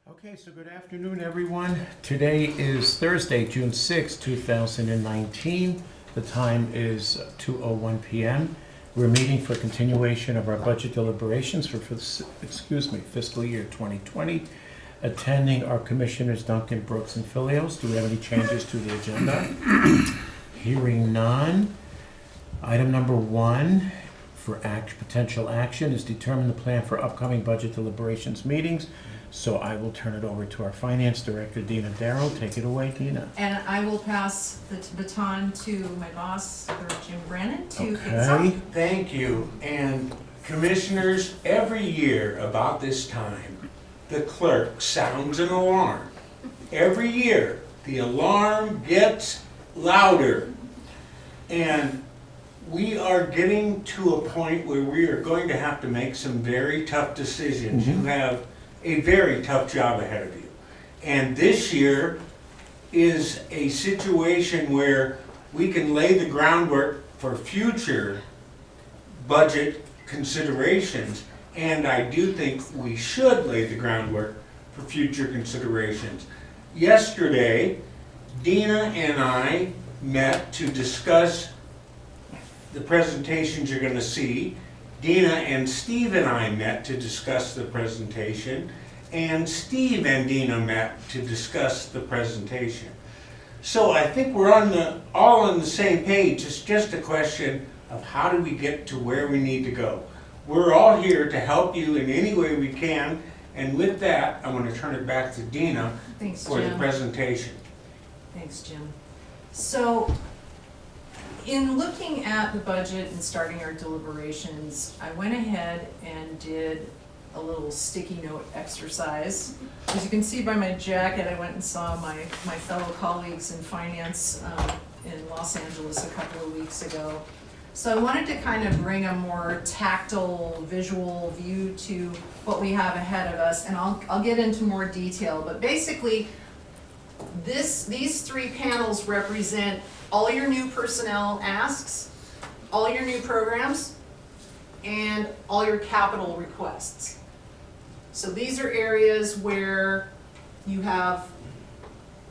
Okay, so good afternoon, everyone. Today is Thursday, June 6, 2019. The time is 2:01 p.m. We're meeting for continuation of our budget deliberations for fiscal year 2020. Attending our commissioners Duncan, Brooks, and Fillios. Do we have any changes to the agenda? Hearing none. Item number 1 for potential action is determine the plan for upcoming budget deliberations meetings. So I will turn it over to our Finance Director, Dena Darrow. Take it away, Dena. And I will pass the baton to my boss, Jim Brannon, to kick us off. Thank you. And commissioners, every year about this time, the clerk sounds an alarm. Every year, the alarm gets louder. And we are getting to a point where we are going to have to make some very tough decisions. You have a very tough job ahead of you. And this year is a situation where we can lay the groundwork for future budget considerations, and I do think we should lay the groundwork for future considerations. Yesterday, Dena and I met to discuss the presentations you're going to see. Dena and Steve and I met to discuss the presentation, and Steve and Dena met to discuss the presentation. So I think we're all on the same page. It's just a question of how do we get to where we need to go. We're all here to help you in any way we can, and with that, I'm going to turn it back to Dena for the presentation. Thanks, Jim. So, in looking at the budget and starting our deliberations, I went ahead and did a little sticky note exercise. As you can see by my jacket, I went and saw my fellow colleagues in finance in Los Angeles a couple of weeks ago. So I wanted to kind of bring a more tactile, visual view to what we have ahead of us, and I'll get into more detail. But basically, these 3 panels represent all your new personnel asks, all your new programs, and all your capital requests. So these are areas where you have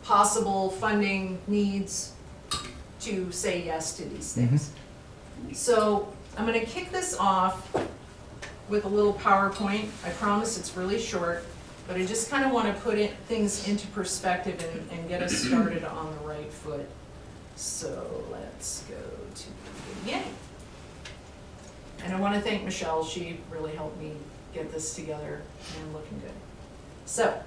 possible funding needs to say yes to these things. So I'm going to kick this off with a little PowerPoint. I promise it's really short, but I just kind of want to put things into perspective and get us started on the right foot. So let's go to the beginning. And I want to thank Michelle. She really helped me get this together and looking good. So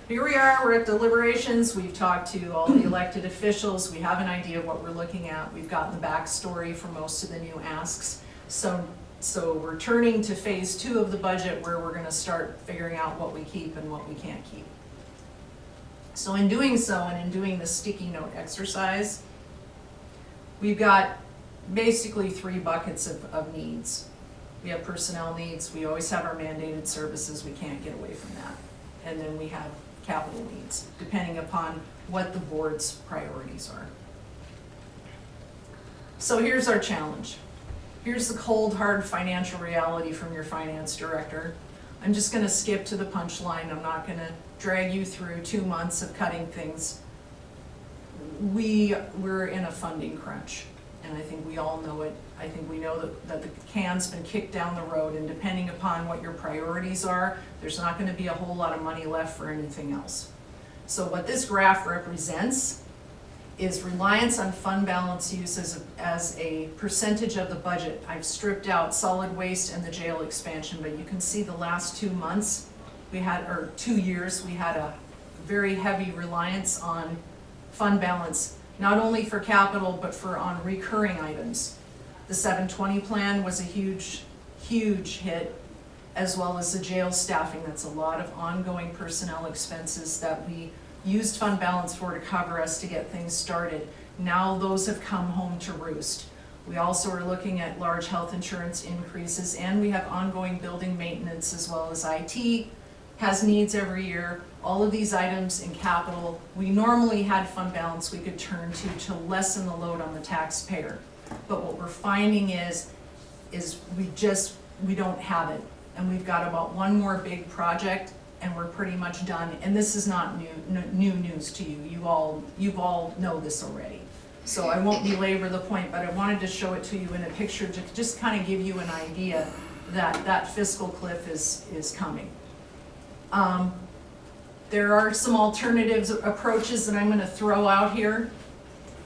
here we are. We're at deliberations. We've talked to all the elected officials. We have an idea of what we're looking at. We've gotten the backstory for most of the new asks. So we're turning to phase 2 of the budget, where we're going to start figuring out what we keep and what we can't keep. So in doing so, and in doing the sticky note exercise, we've got basically 3 buckets of needs. We have personnel needs. We always have our mandated services. We can't get away from that. And then we have capital needs, depending upon what the board's priorities are. So here's our challenge. Here's the cold, hard financial reality from your finance director. I'm just going to skip to the punchline. I'm not going to drag you through 2 months of cutting things. We're in a funding crunch, and I think we all know it. I think we know that the can's been kicked down the road, and depending upon what your priorities are, there's not going to be a whole lot of money left for anything else. So what this graph represents is reliance on fund balance use as a percentage of the budget. I've stripped out solid waste and the jail expansion, but you can see the last 2 months, or 2 years, we had a very heavy reliance on fund balance, not only for capital, but on recurring items. The 720 plan was a huge, huge hit, as well as the jail staffing. That's a lot of ongoing personnel expenses that we used fund balance for to cover us to get things started. Now those have come home to roost. We also are looking at large health insurance increases, and we have ongoing building maintenance, as well as IT has needs every year. All of these items in capital, we normally had fund balance we could turn to lessen the load on the taxpayer. But what we're finding is we don't have it. And we've got about 1 more big project and we're pretty much done. And this is not new news to you. You've all know this already. So I won't belabor the point, but I wanted to show it to you in a picture to just kind of give you an idea that that fiscal cliff is coming. There are some alternatives approaches that I'm gonna throw out here.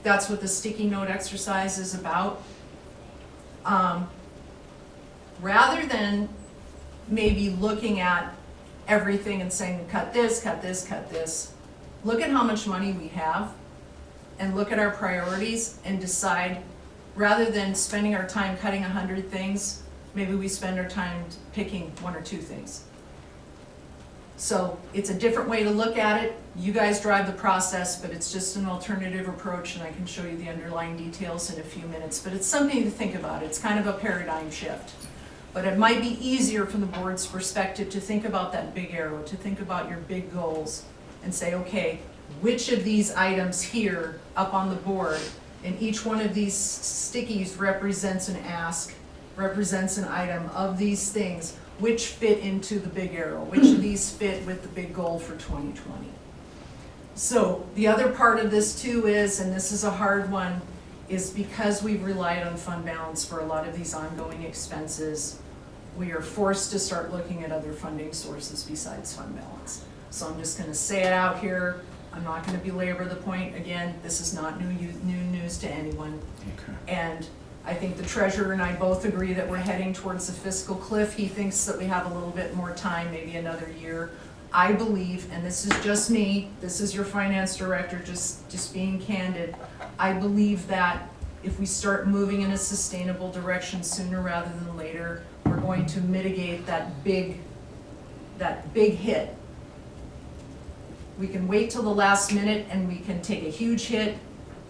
That's what the sticky note exercise is about. Rather than maybe looking at everything and saying, cut this, cut this, cut this, look at how much money we have and look at our priorities and decide, rather than spending our time cutting 100 things, maybe we spend our time picking 1 or 2 things. So it's a different way to look at it. You guys drive the process, but it's just an alternative approach, and I can show you the underlying details in a few minutes. But it's something to think about. It's kind of a paradigm shift. But it might be easier from the board's perspective to think about that big arrow, to think about your big goals, and say, okay, which of these items here up on the board, and each one of these stickies represents an ask, represents an item of these things, which fit into the big arrow, which of these fit with the big goal for 2020. So the other part of this too is, and this is a hard one, is because we've relied on fund balance for a lot of these ongoing expenses, we are forced to start looking at other funding sources besides fund balance. So I'm just gonna say it out here. I'm not gonna belabor the point. Again, this is not new news to anyone. Okay. And I think the treasurer and I both agree that we're heading towards the fiscal cliff. He thinks that we have a little bit more time, maybe another year. I believe, and this is just me, this is your finance director, just being candid, I believe that if we start moving in a sustainable direction sooner rather than later, we're going to mitigate that big hit. We can wait till the last minute and we can take a huge hit,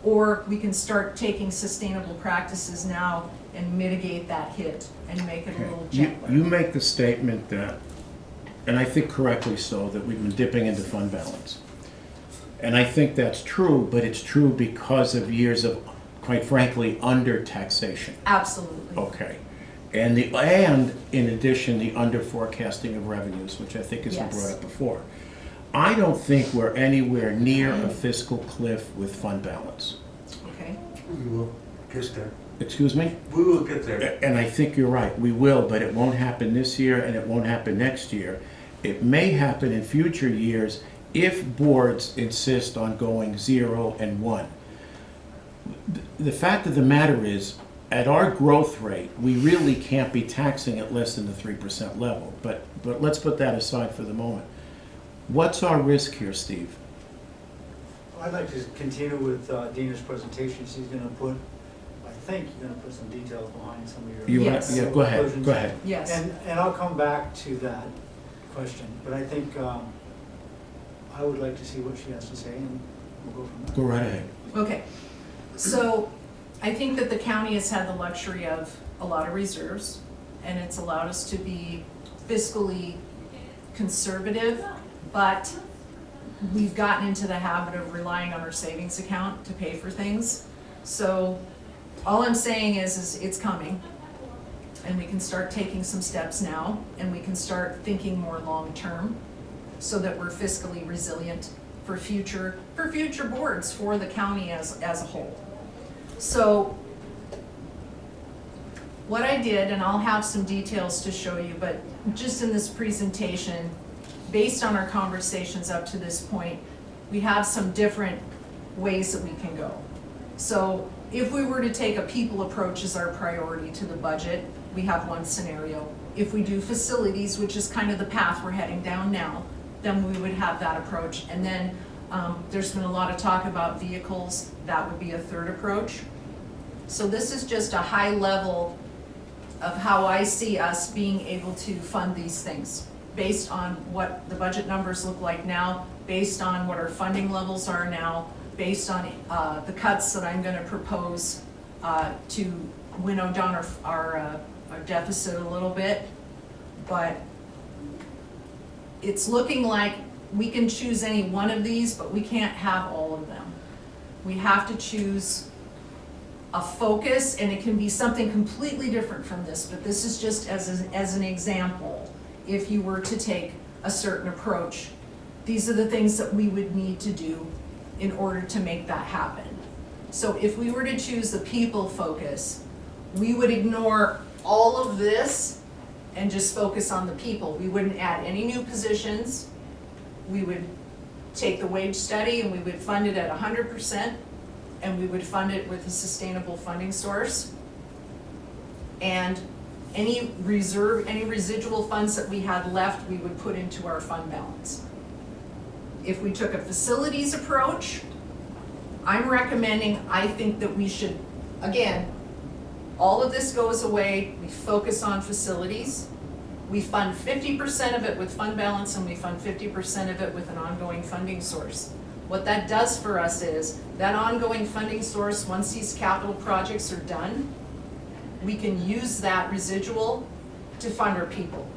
or we can start taking sustainable practices now and mitigate that hit and make it a little gentler. You make the statement that, and I think correctly so, that we've been dipping into fund balance. And I think that's true, but it's true because of years of, quite frankly, under taxation. Absolutely. Okay. And in addition, the under forecasting of revenues, which I think has been Yes. brought up before. I don't think we're anywhere near a fiscal cliff with fund balance. Okay. We will get there. Excuse me? We will get there. And I think you're right, we will, but it won't happen this year and it won't happen next year. It may happen in future years if boards insist on going 0 and 1. The fact of the matter is, at our growth rate, we really can't be taxing at less than the 3% level. But let's put that aside for the moment. What's our risk here, Steve? I'd like to continue with Dena's presentation. She's going to put, I think you're going to put some details behind some of your. Yes. Yeah, go ahead, conclusions. go ahead. Yes. And I'll come back to that question, but I think I would like to see what she has to say, and we'll go from there. Go right ahead. Okay. So I think that the county has had the luxury of a lot of reserves, and it's allowed us to be fiscally conservative, but we've gotten into the habit of relying on our savings account to pay for things. So all I'm saying is it's coming, and we can start taking some steps now, and we can start thinking more long-term so that we're fiscally resilient for future boards, for the county as a whole. So what I did, and I'll have some details to show you, but just in this presentation, based on our conversations up to this point, we have some different ways that we can go. So if we were to take a people approach as our priority to the budget, we have one scenario. If we do facilities, which is kind of the path we're heading down now, then we would have that approach. And then there's been a lot of talk about vehicles. That would be a third approach. So this is just a high level of how I see us being able to fund these things, based on what the budget numbers look like now, based on what our funding levels are now, based on the cuts that I'm going to propose to winnow down our deficit a little bit. But it's looking like we can choose any one of these, but we can't have all of them. We have to choose a focus, and it can be something completely different from this, but this is just as an example. If you were to take a certain approach. These are the things that we would need to do in order to make that happen. So if we were to choose the people focus, we would ignore all of this and just focus on the people. We wouldn't add any new positions. We would take the wage study and we would fund it at 100%, and we would fund it with a sustainable funding source. And any residual funds that we had left, we would put into our fund balance. If we took a facilities approach, I'm recommending, I think that we should, again, all of this goes away, we focus on facilities. We fund 50% of it with fund balance and we fund 50% of it with an ongoing funding source. What that does for us is, that ongoing funding source, once these capital projects are done, we can use that residual to fund our people.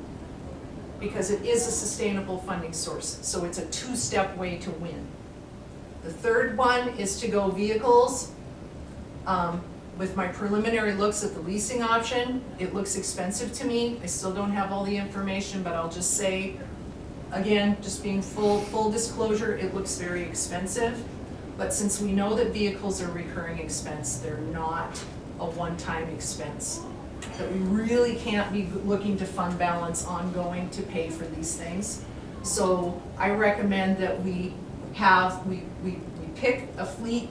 Because it is a sustainable funding source, so it's a two-step way to win. The third one is to go vehicles. With my preliminary looks at the leasing option, it looks expensive to me. I still don't have all the information, but I'll just say, again, just being full disclosure, it looks very expensive. But since we know that vehicles are recurring expense, they're not a one-time expense. That we really can't be looking to fund balance ongoing to pay for these things. So I recommend that we pick a fleet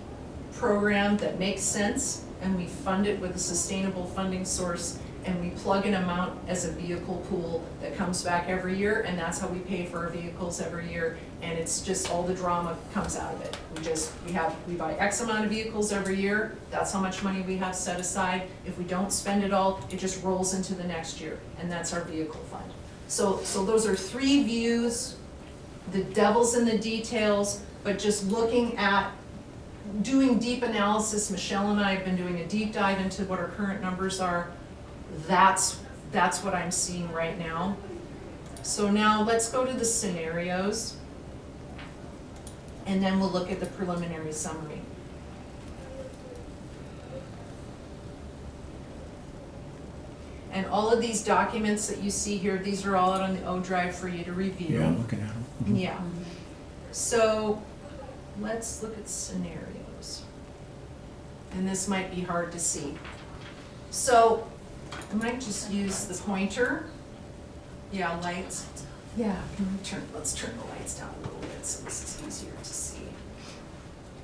program that makes sense, and we fund it with a sustainable funding source, and we plug an amount as a vehicle pool that comes back every year, and that's how we pay for our vehicles every year, and it's just all the drama comes out of it. We buy X amount of vehicles every year, that's how much money we have set aside. If we don't spend it all, it just rolls into the next year, and that's our vehicle fund. So those are three views, the devil's in the details, but just looking at doing deep analysis. Michelle and I have been doing a deep dive into what our current numbers are. That's what I'm seeing right now. So now let's go to the scenarios, and then we'll look at the preliminary summary. And all of these documents that you see here, these are all out on the O drive for you to review. Yeah, I'm looking at them. Yeah. So let's look at scenarios. And this might be hard to see. So I might just use the pointer. Yeah, lights. Yeah, let's turn the lights down a little bit so this is easier to see.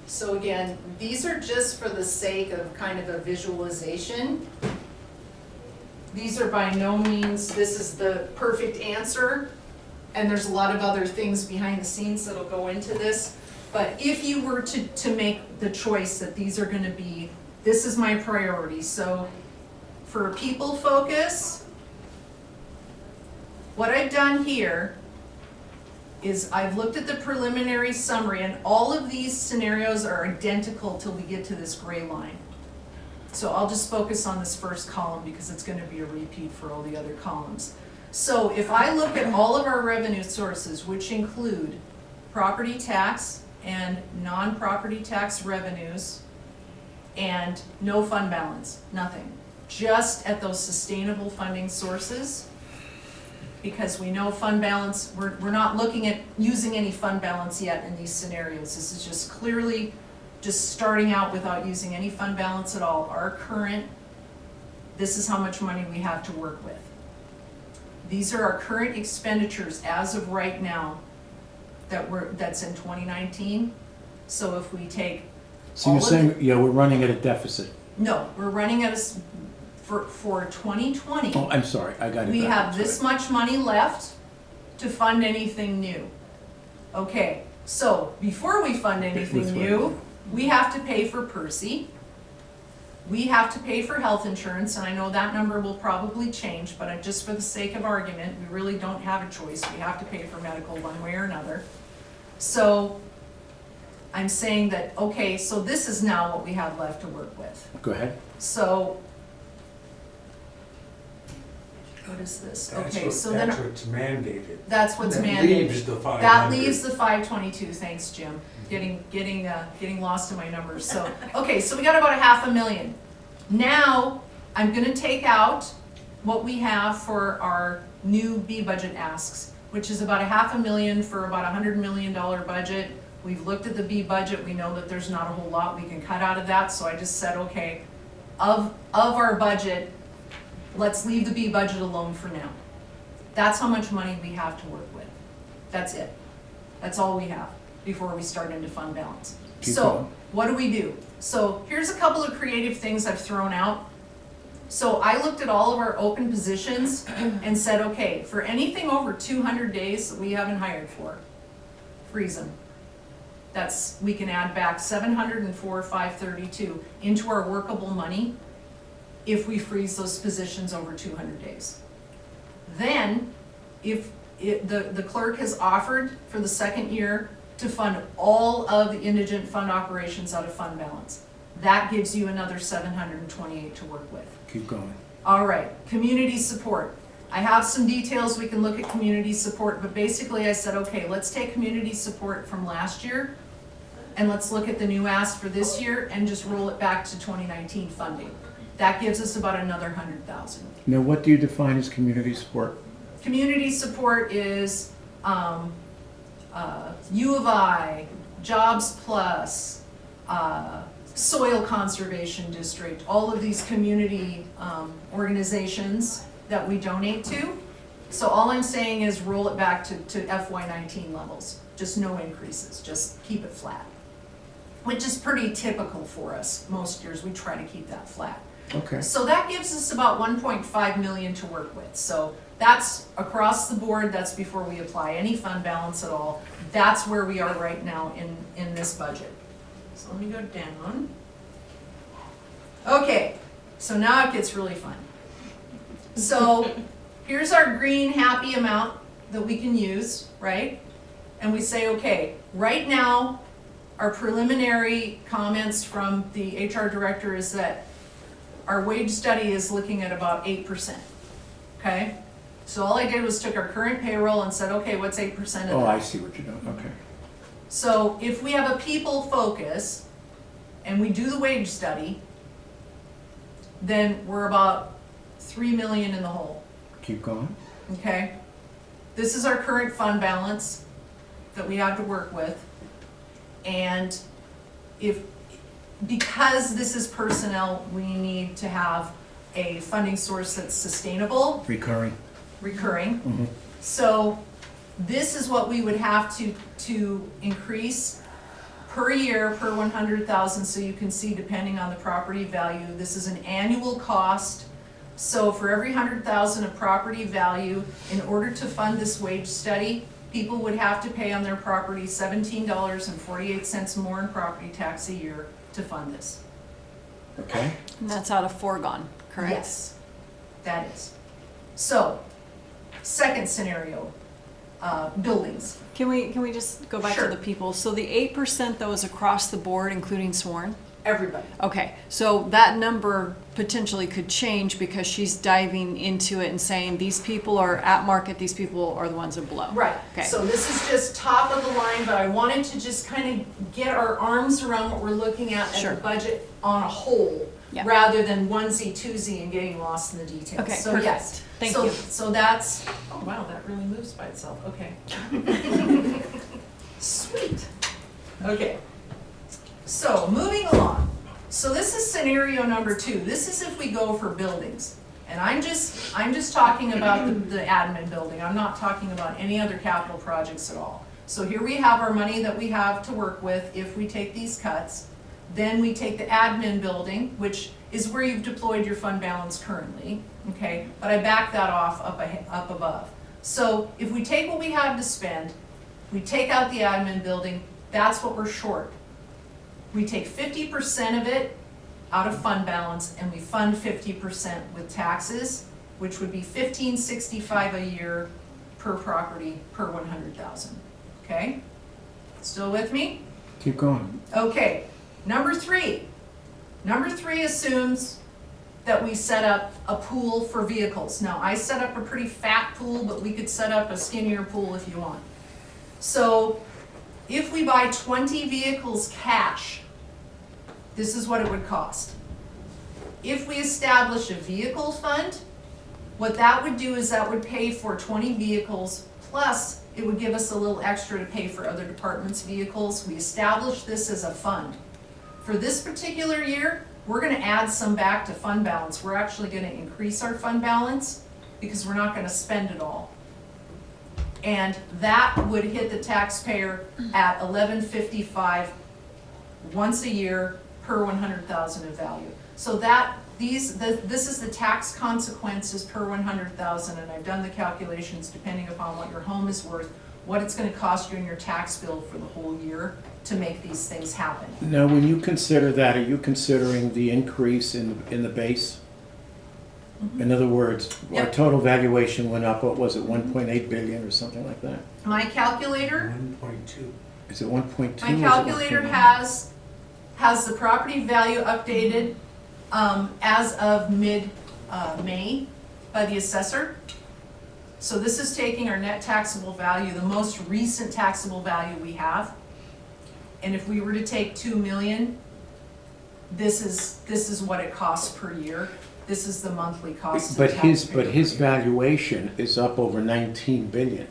So again, these are just for the sake of kind of a visualization. These are by no means, this is the perfect answer, and there's a lot of other things behind the scenes that'll go into this. But if you were to make the choice that these are gonna be, this is my priority. So for people focus, what I've done here is I've looked at the preliminary summary, and all of these scenarios are identical till we get to this gray line. So I'll just focus on this first column because it's gonna be a repeat for all the other columns. So if I look at all of our revenue sources, which include property tax and non-property tax revenues, and no fund balance, nothing. Just at those sustainable funding sources, because we know fund balance, we're not looking at using any fund balance yet in these scenarios. This is just clearly just starting out without using any fund balance at all. Our current, this is how much money we have to work with. These are our current expenditures as of right now that's in 2019. So if we take So you're saying, yeah, we're running at a deficit. no, we're running at for 2020. Oh, I'm sorry, I got it. We back. have this much money left to fund anything new. Okay, so before we fund anything new, we have to pay for Percy. We have to pay for health insurance, and I know that number will probably change, but just for the sake of argument, we really don't have a choice. We have to pay for medical one way or another. So I'm saying that, okay, so this is now what we have left to work with. Go ahead. So what is this? Okay, so then That's what's mandated. that's what's That mandated. leaves the 500. That leaves the 522, thanks, Jim. Getting lost in my numbers. So, okay, so we got about $500,000. Now, I'm gonna take out what we have for our new B budget asks. which is about $500,000 for about $100 million budget. We've looked at the B budget, we know that there's not a whole lot we can cut out of that, so I just said, okay, of our budget, let's leave the B budget alone for now. That's how much money we have to work with. That's it. That's all we have before we start into fund balance. Keep So, going. what do we do? So, here's a couple of creative things I've thrown out. So I looked at all of our open positions and said, okay, for anything over 200 days that we haven't hired for, freeze them. We can add back 704,532 into our workable money if we freeze those positions over 200 days. Then, the clerk has offered for the second year to fund all of the indigent fund operations out of fund balance. That gives you another 728 to work with. Keep going. All right, community support. I have some details, we can look at community support, but basically I said, okay, let's take community support from last year and let's look at the new ask for this year and just roll it back to 2019 funding. That gives us about another 100,000. Now, what do you define as community support? Community support is U of I, Jobs Plus, Soil Conservation District, all of these community organizations that we donate to. So all I'm saying is roll it back to FY19 levels, just no increases, just keep it flat. Which is pretty typical for us. Most years we try to keep that flat. Okay. So that gives us about 1.5 million to work with. So that's across the board, that's before we apply any fund balance at all. That's where we are right now in this budget. So let me go down. Okay, so now it gets really fun. So here's our green happy amount that we can use, right? And we say, okay, right now, our preliminary comments from the HR director is that our wage study is looking at about 8%, okay? So all I did was took our current payroll and said, okay, what's 8% of that? Oh, I see what you're doing, okay. So if we have a people focus and we do the wage study, then we're about 3 million in the hole, Keep going. okay? This is our current fund balance that we have to work with. And because this is personnel, we need to have a funding source that's sustainable, Recurring. recurring. Mhm. So this is what we would have to increase per year, per 100,000, so you can see depending on the property value, this is an annual cost. So for every 100,000 of property value, in order to fund this wage study, people would have to pay on their property $17.48 more in property tax a year to fund this. Okay. And that's out of foregone, correct? Yes, that is. So, second scenario, buildings. Can we just go back Sure. to the people? So the 8% that was across the board, including sworn? Everybody. Okay, so that number potentially could change because she's diving into it and saying these people are at market, these people are the ones that below. Right, Okay. so this is just top of the line, but I wanted to just kind of get our arms around what we're looking at Sure. the budget on a whole, Yeah. rather than onesie, twosie and getting lost in the details. Okay, So perfect. yes. Thank So- you. So that's, oh wow, that really moves by itself, okay. Sweet, okay. So, moving along. So this is scenario number 2. This is if we go for buildings. And I'm just talking about the admin building. I'm not talking about any other capital projects at all. So here we have our money that we have to work with if we take these cuts. Then we take the admin building, which is where you've deployed your fund balance currently, okay? But I back that off up above. So if we take what we have to spend, we take out the admin building, that's what we're short. We take 50% of it out of fund balance and we fund 50% with taxes, which would be $1565 a year per property per 100,000. Okay? Still with me? Keep going. Okay. Number 3. Number 3 assumes that we set up a pool for vehicles. Now, I set up a pretty fat pool, but we could set up a skinnier pool if you want. So, if we buy 20 vehicles cash, this is what it would cost. If we establish a vehicle fund, what that would do is that would pay for 20 vehicles Plus, it would give us a little extra to pay for other departments' vehicles. We established this as a fund. For this particular year, we're gonna add some back to fund balance. We're actually gonna increase our fund balance because we're not gonna spend it all. And that would hit the taxpayer at $11.55 once a year per 100,000 of value. So this is the tax consequences per 100,000, and I've done the calculations depending upon what your home is worth, what it's gonna cost you in your tax bill for the whole year to make these things happen. Now, when you consider that, are you considering the increase in the base? In other words, our Yep. total valuation went up, what was it, 1.8 billion or something like that? My calculator, 1.2. Is it 1.2? my calculator has the property value updated, as of May by the assessor. So this is taking our net taxable value, the most recent taxable value we have. And if we were to take 2 million, this is what it costs per year. This is the monthly cost. But his valuation is up over 19 billion.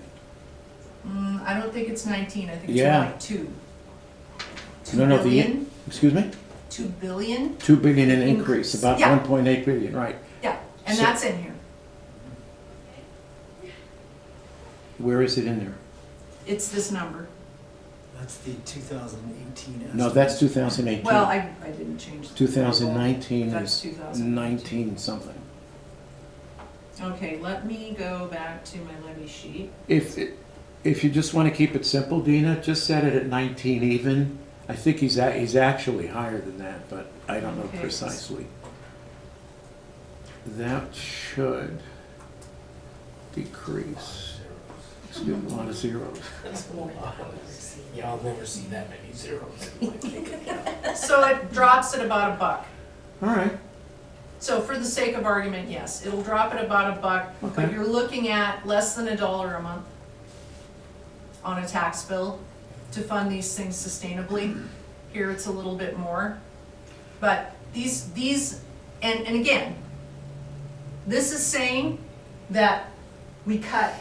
I don't think it's 19, I think it's Yeah. more like 2. No, no, billion? excuse me? 2 billion? 2 billion in increase, about Yeah. 1.8 billion, right. Yeah, and So- that's in here. Where is it in there? It's this number. That's the 2018 estimate. No, that's 2018. Well, I didn't change. the 2019 That's is 2019. 19 something. Okay, let me go back to my levy sheet. If you just want to keep it simple, Dena, just set it at 19 even. I think he's actually higher than that, but I don't know Okay. precisely. That should decrease. It's a lot of zeros. Y'all never see that many zeros. So it drops at about $1. All right. So for the sake of argument, yes, it'll drop at about $1, but Okay. you're looking at less than $1 a month on a tax bill to fund these things sustainably. Here it's a little bit more. But and again, this is saying that we cut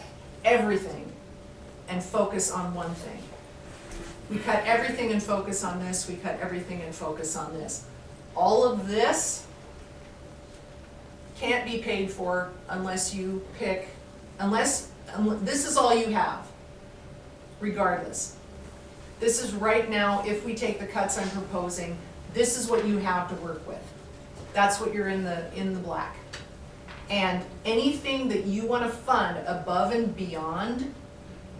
everything and focus on one thing. We cut everything and focus on this, we cut everything and focus on this. All of this can't be paid for unless you pick, this is all you have, regardless. This is right now, if we take the cuts I'm proposing, this is what you have to work with. That's what you're in the black. And anything that you wanna fund above and beyond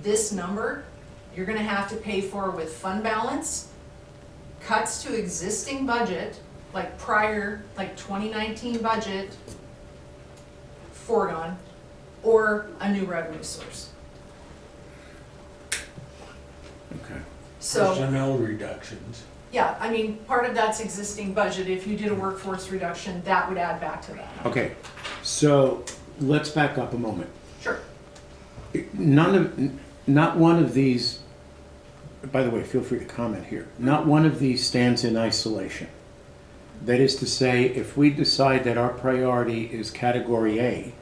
this number, you're gonna have to pay for with fund balance, cuts to existing budget, like 2019 budget, foregone, or a new revenue source. Okay. So, Personnel reductions. yeah, I mean, part of that's existing budget. If you did a workforce reduction, that would add back to that. Okay. So let's back up a moment. Sure. Not one of these, by the way, feel free to comment here. Not one of these stands in isolation. That is to say, if we decide that our priority is category A,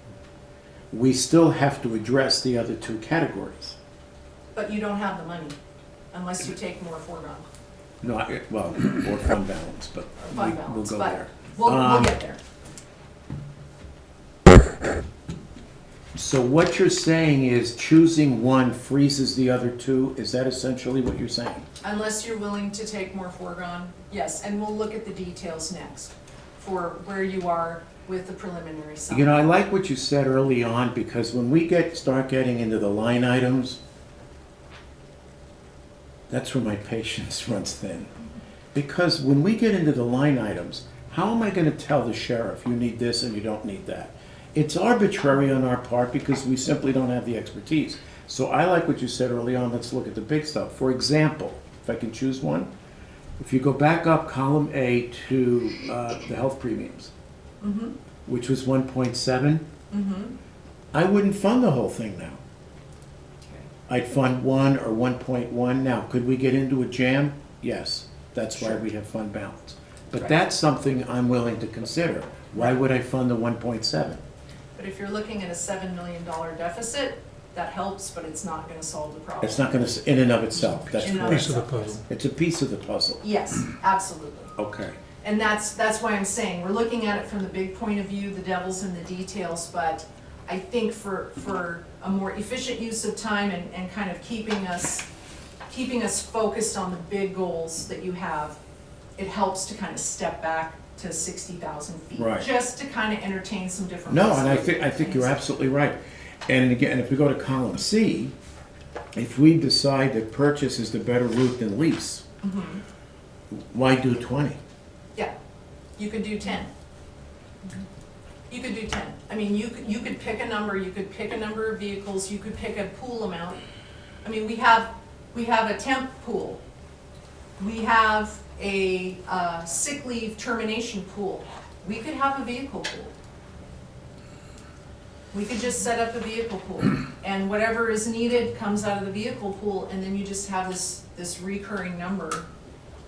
we still have to address the other two categories. But you don't have the money unless you take more foregone. No, well, or fund balance, but Fund we'll balance, go but there. we'll get there. So what you're saying is choosing one freezes the other two? Is that essentially what you're saying? Unless you're willing to take more foregone, yes, and we'll look at the details next for where you are with the preliminary sum. You know, I like what you said early on, because when we start getting into the line items, that's where my patience runs thin. Because when we get into the line items, how am I gonna tell the sheriff, you need this and you don't need that? It's arbitrary on our part because we simply don't have the expertise. So I like what you said early on, let's look at the big stuff. For example, if I can choose one, if you go back up column A to the health premiums, which was 1.7, I wouldn't fund the whole thing now. I'd fund 1 or 1.1. Now, could we get into a jam? Yes, that's why we have fund balance. But Right. that's something I'm willing to consider. Why would I fund the 1.7? But if you're looking at a $7 million deficit, that helps, but it's not gonna solve the problem. It's not gonna, in and of itself, that's In and of correct. Piece of the itself, puzzle. It's a piece of the puzzle. Yes, absolutely. Okay. And that's why I'm saying, we're looking at it from the big point of view, the devil's in the details, but I think for a more efficient use of time and kind of keeping us focused on the big goals that you have, it helps to kind of step back to 60,000 feet. Right. Just to kind of entertain some different. No, and I think you're things. absolutely right. And again, if we go to column C, if we decide that purchase is the better route than lease, Mhm. why do 20? Yeah, you could do 10. You could do 10. I mean, you could pick a number, you could pick a number of vehicles, you could pick a pool amount. I mean, we have a temp pool. We have a sick leave termination pool. We could have a vehicle pool. We could just set up a vehicle pool, and whatever is needed comes out of the vehicle pool, and then you just have this recurring number.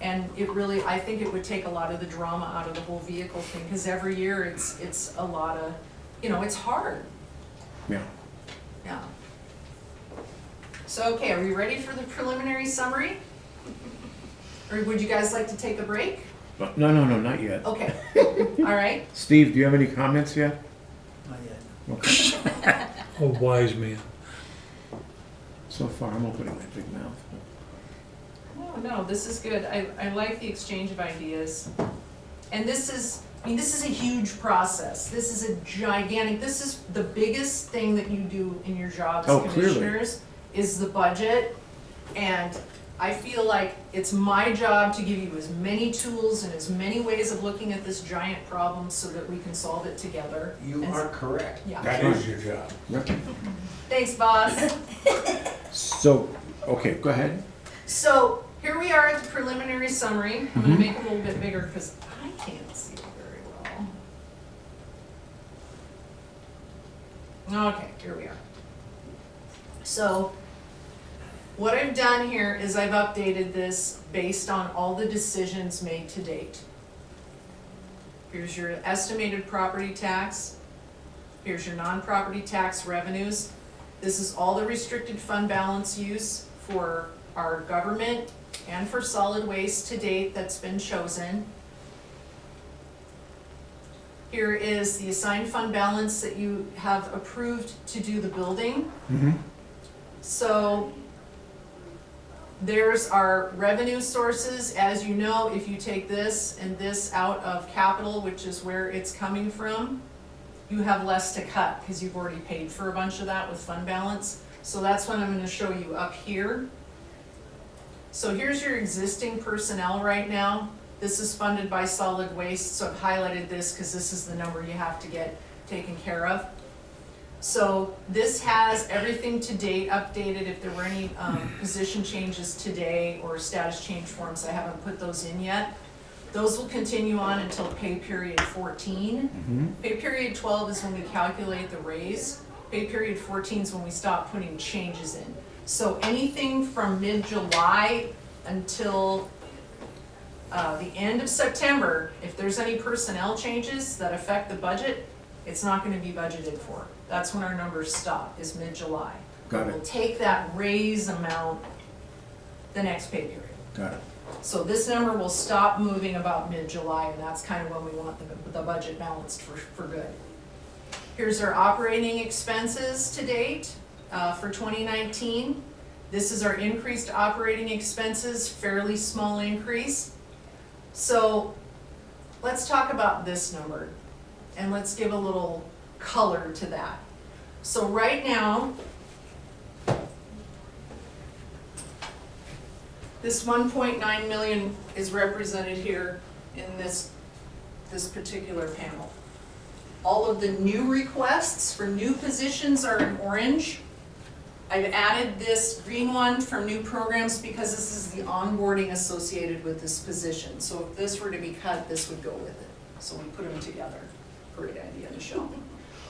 And it really, I think it would take a lot of the drama out of the whole vehicle thing, because every year it's a lot of, it's hard, Yeah. yeah. So, okay, are we ready for the preliminary summary? Or would you guys like to take a break? No, not yet. Okay, all right. Steve, do you have any comments yet? Not yet. Okay. A wise man. So far, I'm opening my big mouth. Oh, no, this is good. I like the exchange of ideas. And this is a huge process. This is a gigantic, this is the biggest thing that you do in your job Oh, as clearly. commissioners, is the budget. And I feel like it's my job to give you as many tools and as many ways of looking at this giant problem so that we can solve it together. You And- are correct. Yeah. That is your job. Yep. Thanks, boss. So, okay, go ahead. So, here we are at the preliminary summary. I'm gonna make it a little bit bigger because I can't see it very well. Okay, here we are. So, what I've done here is I've updated this based on all the decisions made to date. Here's your estimated property tax. Here's your non-property tax revenues. This is all the restricted fund balance use for our government and for solid waste to date that's been chosen. Here is the assigned fund balance that you have approved to do the building. Mm-hmm. So there's our revenue sources. As you know, if you take this and this out of capital, which is where it's coming from, you have less to cut because you've already paid for a bunch of that with fund balance. So that's what I'm going to show you up here. So here's your existing personnel right now. This is funded by solid waste, so I've highlighted this because this is the number you have to get taken care of. So this has everything to date updated. If there were any position changes today or status change forms, I haven't put those in yet. Those will continue on until pay period 14. Mm-hmm. Pay period 12 is when we calculate the raise. Pay period 14 is when we stop putting changes in. So anything from mid-July until the end of September, if there's any personnel changes that affect the budget, it's not gonna be budgeted for. That's when our numbers stop, is mid-July. Got it. We'll take that raise amount the next pay period. Got it. So this number will stop moving about mid-July, and that's kind of when we want the budget balanced for good. Here's our operating expenses to date for 2019. This is our increased operating expenses, fairly small increase. So let's talk about this number, and let's give a little color to that. So right now, this 1.9 million is represented here in this particular panel. All of the new requests for new positions are in orange. I've added this green one from new programs because this is the onboarding associated with this position. So if this were to be cut, this would go with it. So we put them together. Great idea, Michelle.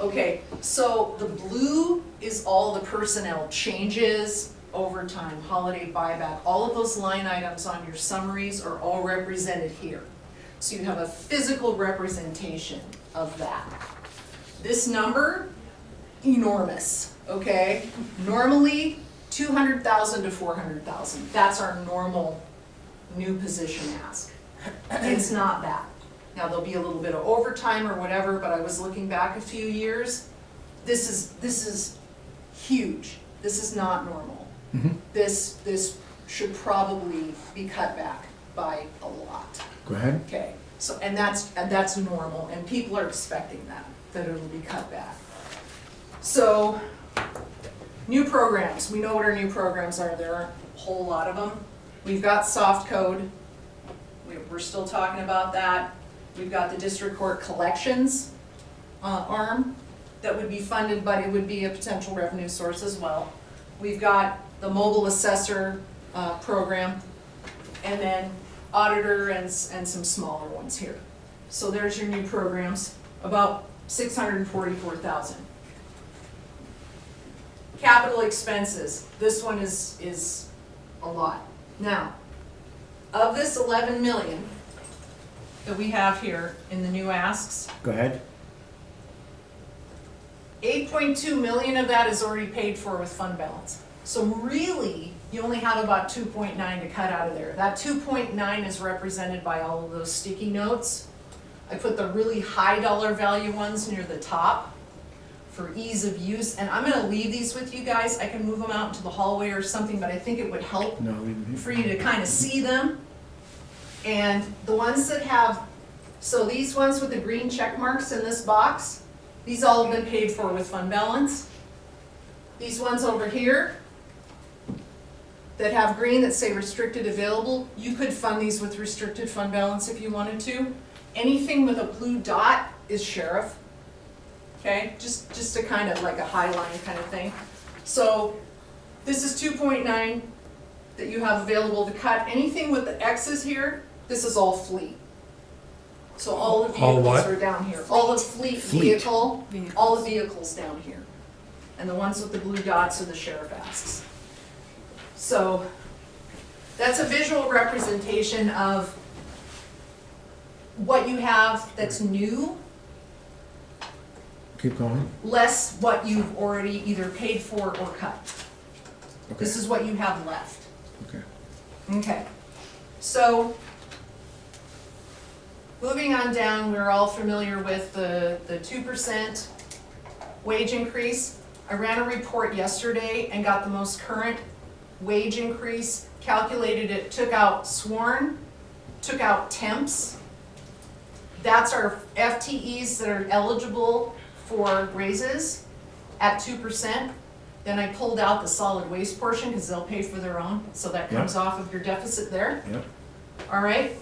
Okay, so the blue is all the personnel changes, overtime, holiday buyback, all of those line items on your summaries are all represented here. So you have a physical representation of that. This number, enormous, okay? Normally, 200,000 to 400,000, that's our normal new position ask. It's not that. Now, there'll be a little bit of overtime or whatever, but I was looking back a few years. This is huge. This is not normal. This should probably be cut back by a lot. Go ahead. Okay, so, and that's normal, and people are expecting that it'll be cut back. So, new programs, we know what our new programs are, there are a whole lot of them. We've got soft code, we're still talking about that. We've got the district court collections arm that would be funded, but it would be a potential revenue source as well. We've got the mobile assessor program, and then auditor and some smaller ones here. So there's your new programs, about 644,000. Capital expenses, this one is a lot. Now, of this 11 million that we have here in the new asks, Go ahead. 8.2 million of that is already paid for with fund balance. So really, you only have about 2.9 to cut out of there. That 2.9 is represented by all of those sticky notes. I put the really high dollar value ones near the top for ease of use, and I'm gonna leave these with you guys. I can move them out into the hallway or something, but I think it would help No, we- for you to kind of see them. And the ones that have, so these ones with the green check marks in this box, these all have been paid for with fund balance. These ones over here that have green that say restricted available, you could fund these with restricted fund balance if you wanted to. Anything with a blue dot is sheriff. Okay, just a kind of like a high line kind of thing. So this is 2.9 that you have available to cut. Anything with the X's here, this is all fleet. So all the All vehicles what? are down here. All the fleet vehicle, all the vehicles down here. And the ones with the blue dots are the sheriff asks. So that's a visual representation of what you have that's new, Keep going. less what you've already either paid for or cut. Okay. This is what you have left. Okay. Okay, so moving on down, we're all familiar with the 2% wage increase. I ran a report yesterday and got the most current wage increase, calculated it, took out sworn, took out temps. That's our FTEs that are eligible for raises at 2%. Then I pulled out the solid waste portion because they'll pay for their own, so that comes off of your deficit there. Yep. All right.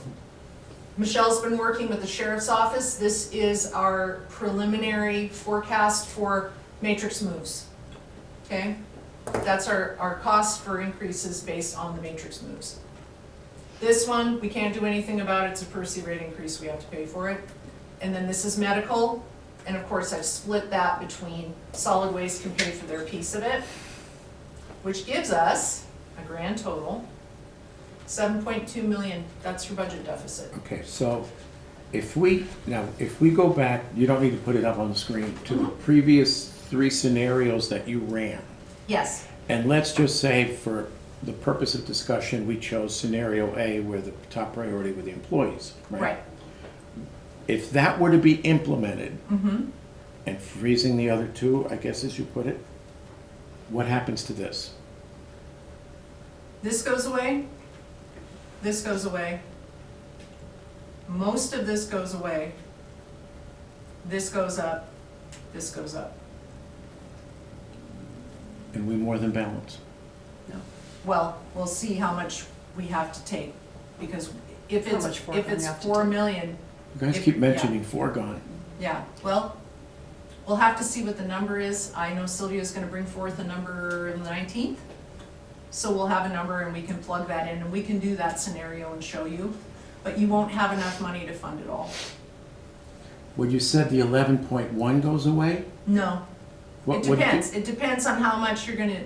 Michelle's been working with the sheriff's office. This is our preliminary forecast for matrix moves. Okay? That's our cost for increases based on the matrix moves. This one, we can't do anything about it. It's a per se rate increase. We have to pay for it. And then this is medical. And of course, I've split that between solid waste can pay for their piece of it, which gives us a grand total, 7.2 million, that's your budget deficit. Okay, so if we go back, you don't need to put it up on the screen, to the previous 3 scenarios that you ran. Yes, And let's just say for the purpose of discussion, we chose scenario A where the top priority were the employees, right? right. If that were to be implemented Mm-hmm. and freezing the other 2, I guess as you put it, what happens to this? This goes away. This goes away. Most of this goes away. This goes up. This goes up. And we more than balance. Well, we'll see how much we have to take, because if How it's, much foregone if it's you have to 4 take. million, You guys If- keep yeah. mentioning foregone. yeah, well, we'll have to see what the number is. I know Sylvia's gonna bring forth a number on the 19th. So we'll have a number and we can plug that in and we can do that scenario and show you. But you won't have enough money to fund it all. When you said the 11.1 goes away? No, What it would depends. It depends on how much you're gonna,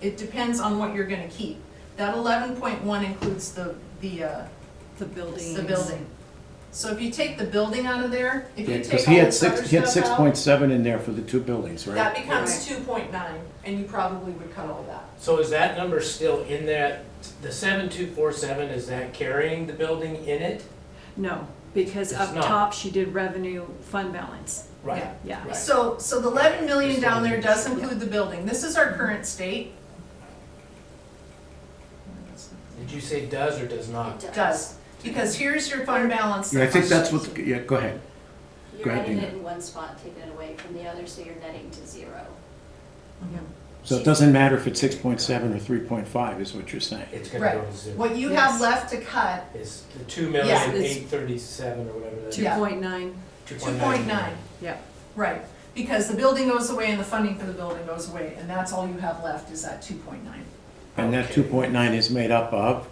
it depends on what you're gonna keep. That 11.1 includes the The building. building. So if you take the building out of there, if you Because take he all had this other he had stuff out, 6.7 in there for the two buildings, right? that becomes 2.9, and you probably would cut all that. So is that number still in that, the 7247, is that carrying the building in it? No, because It's up not. top, she did revenue fund balance. Right. Yeah. Right. So the 11 million Just down wanted there to does make sure. include the building. This is our current state. Did you say does or does not? Does, because here's your fund balance. Yeah, I think that's what, yeah, go ahead. You're Go ahead, running Dena. it in one spot, taking it away from the other, so you're netting to zero. So it doesn't matter if it's 6.7 or 3.5 is what you're saying? It's gonna Right. go to zero. What you Yes. have left to cut, Is the Yeah, 2,837,000 or whatever that is? 2.9, 2.9, yeah. right. Because the building goes away and the funding for the building goes away, and that's all you have left is that 2.9. And that Okay. 2.9 is made up of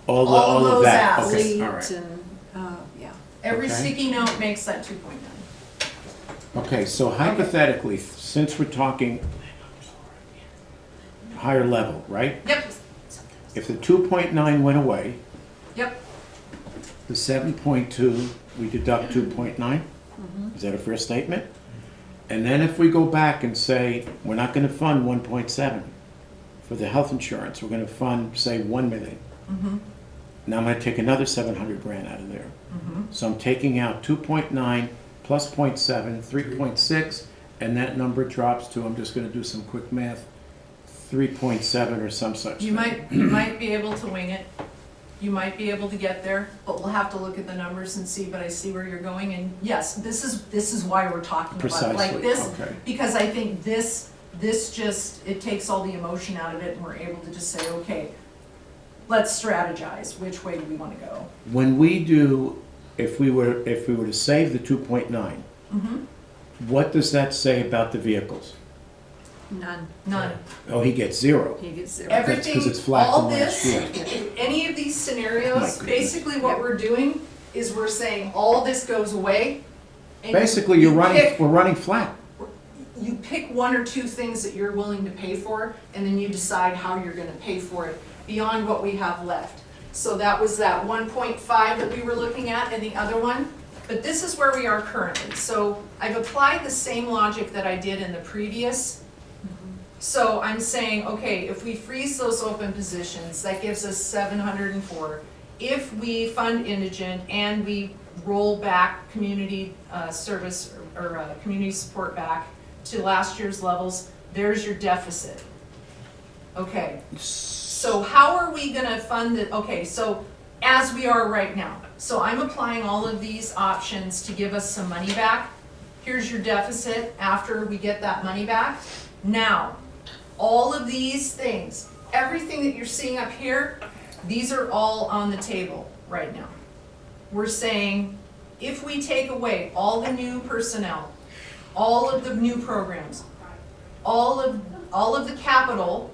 All all of those that? apps. Okay, all Fleet right. and, yeah. Every Okay. sticky note makes that 2.9. Okay, so hypothetically, since we're talking higher level, right? Yep, If the 2.9 went away, yep, the 7.2, we deduct 2.9? Is that a fair statement? And then if we go back and say, we're not gonna fund 1.7 for the health insurance, we're gonna fund, say, 1 million. Now I'm gonna take another 700 grand out of there. So I'm taking out 2.9 plus 0.7, 3.6, and that number drops to, I'm just gonna do some quick math, 3.7 or some such you thing. might be able to wing it. You might be able to get there, but we'll have to look at the numbers and see, but I see where you're going, and yes, this is why we're talking about it like Precisely, this. okay. Because I think this just, it takes all the emotion out of it, and we're able to just say, okay, let's strategize, which way do we wanna go? When we do, if we were to save the 2.9, what does that say about the vehicles? None. None. Oh, he gets zero. He gets zero. That's 'cause Everything, it's flat all from last this, year. any of these My scenarios, goodness. basically what we're doing is we're saying all this goes away. and Basically, you we're running flat. You pick one or two things that you're willing to pay for, and then you decide how you're gonna pay for it beyond what we have left. So that was that 1.5 that we were looking at and the other one, but this is where we are currently. So I've applied the same logic that I did in the previous. So I'm saying, okay, if we freeze those open positions, that gives us 704. If we fund indigent and we roll back community service or community support back to last year's levels, there's your deficit. Okay, so how are we gonna fund it? Okay, so as we are right now. So I'm applying all of these options to give us some money back. Here's your deficit after we get that money back. Now, all of these things, everything that you're seeing up here, these are all on the table right now. We're saying, if we take away all the new personnel, all of the new programs, all of the capital,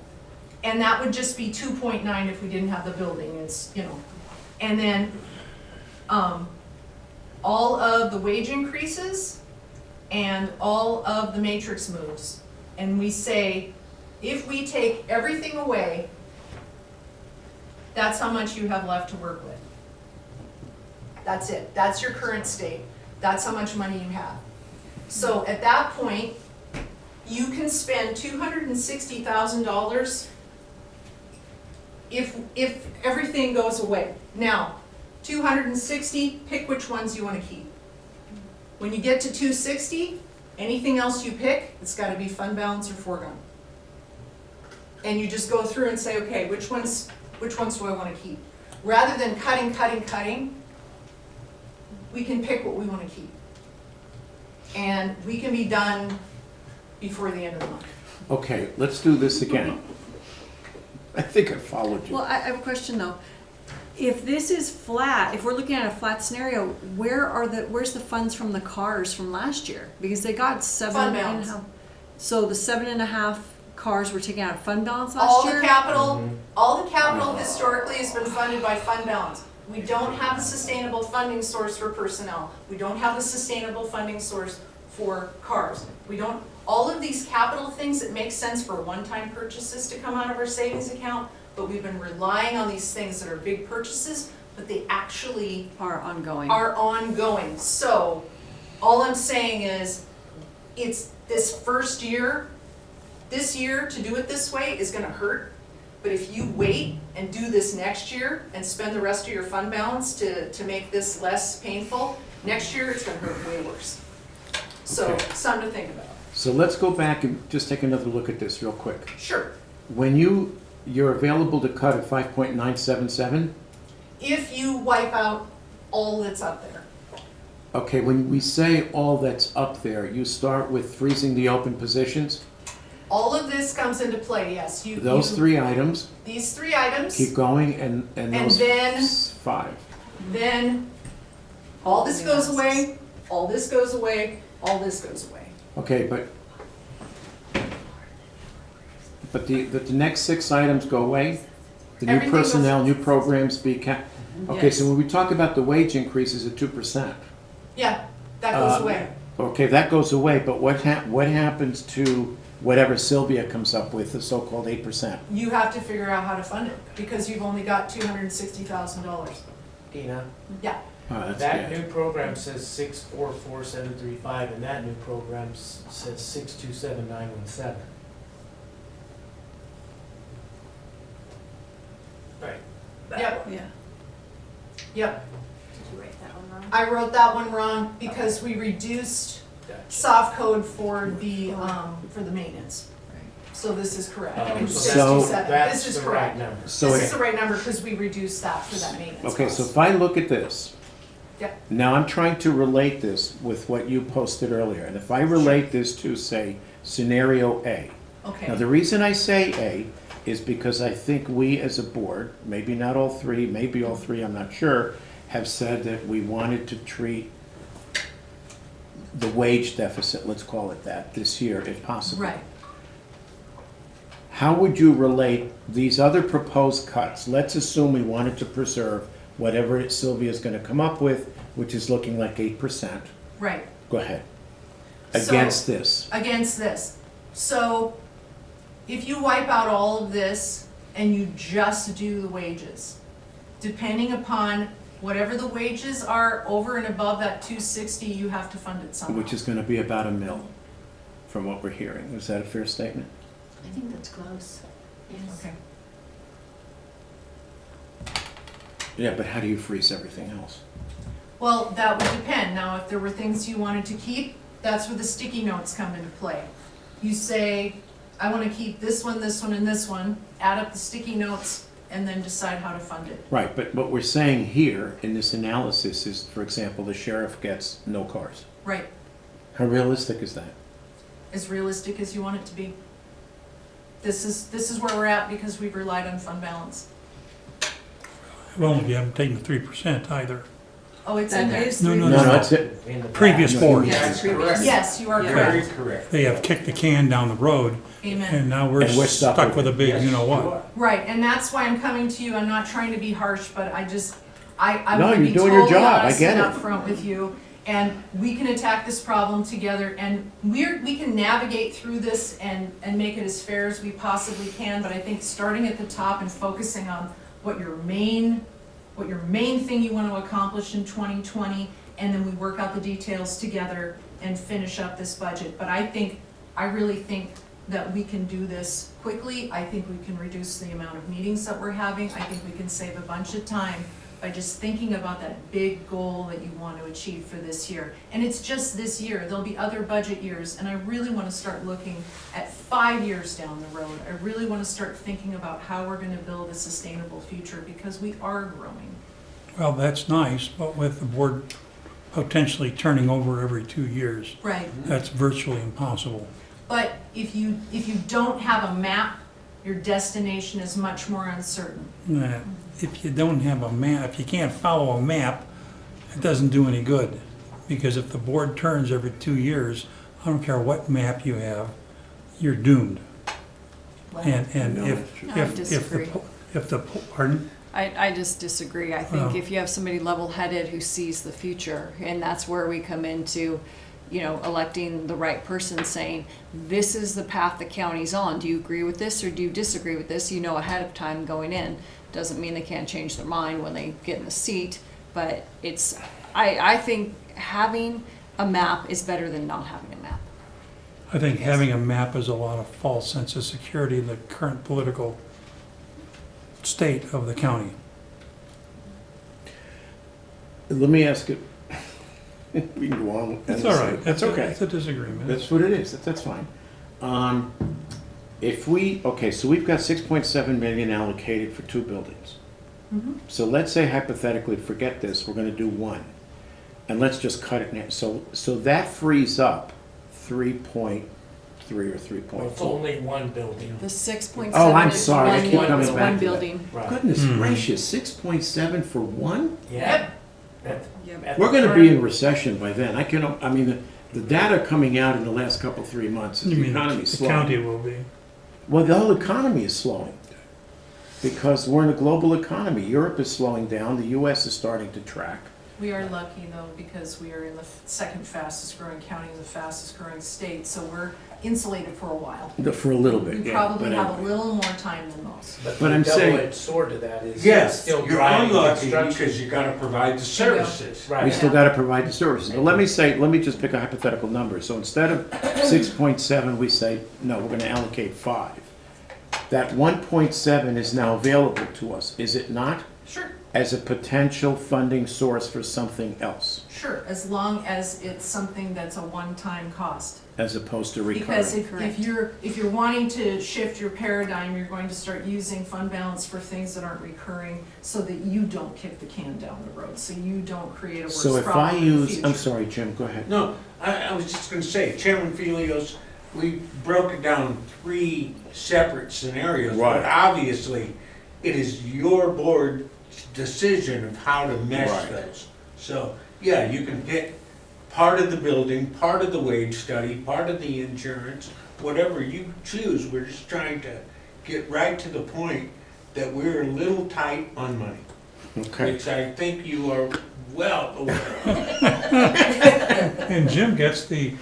and that would just be 2.9 if we didn't have the building, it's, you know. And then, all of the wage increases and all of the matrix moves. And we say, if we take everything away, that's how much you have left to work with. That's it, that's your current state, that's how much money you have. So at that point, you can spend $260,000 if everything goes away. Now, 260, pick which ones you wanna keep. When you get to 260, anything else you pick, it's gotta be fund balance or foregone. And you just go through and say, okay, which ones do I wanna keep? Rather than cutting, we can pick what we wanna keep. And we can be done before the end of the month. Okay, let's do this again. I think I followed you. Well, I have a question though. If this is flat, if we're looking at a flat scenario, where's the funds from the cars from last year? Because they got Fund 7.5. balance. So the 7.5 cars were taken out of fund balance All last the year? capital historically has been funded by fund balance. We don't have a sustainable funding source for personnel. We don't have a sustainable funding source for cars. We don't, all of these capital things that make sense for one-time purchases to come out of our savings account, but we've been relying on these things that are big purchases, but they actually Are ongoing. are ongoing. So, all I'm saying is, it's this first year, this year to do it this way is gonna hurt. But if you wait and do this next year and spend the rest of your fund balance to make this less painful, next year it's gonna hurt way worse. So, Okay. something to think about. So let's go back and just take another look at this real quick. Sure, When you're available to cut at 5.977, if you wipe out all that's up there. okay, when we say all that's up there, you start with freezing the open positions, All of this comes into play, yes. those 3 items, These 3 items. keep going, and those then- 5. Then, all this goes away, all this goes away, all this goes away. Okay, but the next 6 items go away? The new Everything goes- personnel, new programs be okay, Yes. so when we talk about the wage increases at 2%, Yeah, that goes Uh, away. okay, that goes away, but what happens to whatever Sylvia comes up with, the so-called 8%? You have to figure out how to fund it, because you've only got $260,000. Dena, Yeah, Oh, that's that good. new program says 644,735, and that new program says 627,917. Right. yep, Yeah. yep. Did you write that one wrong? I wrote that one wrong because we reduced Gotcha. soft code for the maintenance. Right. So this is correct. Oh, It's so 67. that's This is the right correct. number. So This it- is the right number because we reduced that for that maintenance Okay, so cost. if I look at this, Yep. now I'm trying to relate this with what you posted earlier, and if I relate this to, say, scenario A. Now, Okay, the reason I say A is because I think we as a board, maybe not all 3, maybe all 3, I'm not sure, have said that we wanted to treat the wage deficit, let's call it that, this year if possible. right. How would you relate these other proposed cuts? Let's assume we wanted to preserve whatever Sylvia's gonna come up with, which is looking like 8%. Right, Go ahead. So- Against this. against this. So if you wipe out all of this and you just do the wages, depending upon whatever the wages are over and above that 260, you have to fund it somehow. Which is gonna be about $1 million, from what we're hearing. Is that a fair statement? I think that's close. Yes. Okay. Yeah, but how do you freeze everything else? Well, that would depend. Now, if there were things you wanted to keep, that's where the sticky notes come into play. You say, I wanna keep this one, and this one, add up the sticky notes, and then decide how to fund it. Right, but what we're saying here in this analysis is, for example, the sheriff gets no cars. Right, How realistic is that? as realistic as you want it to be. This is where we're at because we've relied on fund balance. Well, you haven't taken the 3% either. Oh, it's in That there. is No, no, 3%. No, no, it's it. In the Previous back. board. Yes, correct. Yes, you are Yeah. Very correct. correct. They have kicked the can down the road, Amen. and now we're And we're stuck stuck with with a big, Yes, you know you what. are. Right, and that's why I'm coming to you. I'm not trying to be harsh, but I No, want to you're be doing your totally job. I honest get and it. upfront with you. And we can attack this problem together, and we can navigate through this and make it as fair as we possibly can. But I think starting at the top and focusing on what your main thing you want to accomplish in 2020, and then we work out the details together and finish up this budget. But I really think that we can do this quickly. I think we can reduce the amount of meetings that we're having. I think we can save a bunch of time by just thinking about that big goal that you want to achieve for this year. And it's just this year. There'll be other budget years, and I really want to start looking at 5 years down the road. I really want to start thinking about how we're going to build a sustainable future, because we are growing. Well, that's nice, but with the board potentially turning over every 2 years, Right. that's virtually impossible. But if you don't have a map, your destination is much more uncertain. If you don't have a map, if you can't follow a map, it doesn't do any good. Because if the board turns every 2 years, I don't care what map you have, you're doomed. And No, if, that's true. I if disagree. pardon? I just disagree. I think Oh. if you have somebody level-headed who sees the future, and that's where we come into, electing the right person, saying, this is the path the county's on. Do you agree with this or do you disagree with this? Ahead of time going in. Doesn't mean they can't change their mind when they get in the seat, but I think having a map is better than not having a map. I think having a map is a lot of false sense of security in the current political state of the county. Let me ask it. We can go on. That's all right. That's okay. It's a disagreement. That's what it is. That's fine. Okay, so we've got 6.7 million allocated for 2 buildings. So let's say hypothetically, forget this, we're gonna do 1. And let's just cut it now. So that frees up 3.3 or 3.4. Well, it's only one building. The 6.7 Oh, I'm is sorry, I one, keep coming is back one to that. building. Right. Goodness gracious, 6.7 for 1? Yeah. Yep. We're gonna be in recession by then. I mean, the data coming out in the last couple, 3 months, is You the mean economy's the slowing. county will be. Well, the whole economy is slowing because we're in a global economy. Europe is slowing down. The U.S. is starting to track. We are lucky though, because we are in the second fastest growing county, and the fastest growing state, so we're insulated for a while. For a little bit, We yeah. probably but have a anyway. little more time than most. But But the I'm saying- double-edged sword to that is it's Yes, still you're driving unlucky construction. because you gotta provide the services. Right. We still gotta provide the services. But let me just pick a hypothetical number. So instead of 6.7, we say, no, we're gonna allocate 5. That 1.7 is now available to us, is it not? Sure, As a potential funding source for something else, sure, as long as it's something that's a one-time cost. as opposed to Because recurring. if you're wanting to shift your paradigm, you're going to start using fund balance for things that aren't recurring so that you don't kick the can down the road, so you don't create a worse So if I problem in the use, I'm future. sorry, Jim, go ahead. No, I was just gonna say, Chairman Fillios, we broke it down 3 separate scenarios. Right. But obviously, it is your board's decision of how to mesh Right. those. So, yeah, you can pick part of the building, part of the wage study, part of the insurance, whatever you choose. We're just trying to get right to the point that we're a little tight on money, Okay. which I think you are well aware of. And Jim gets the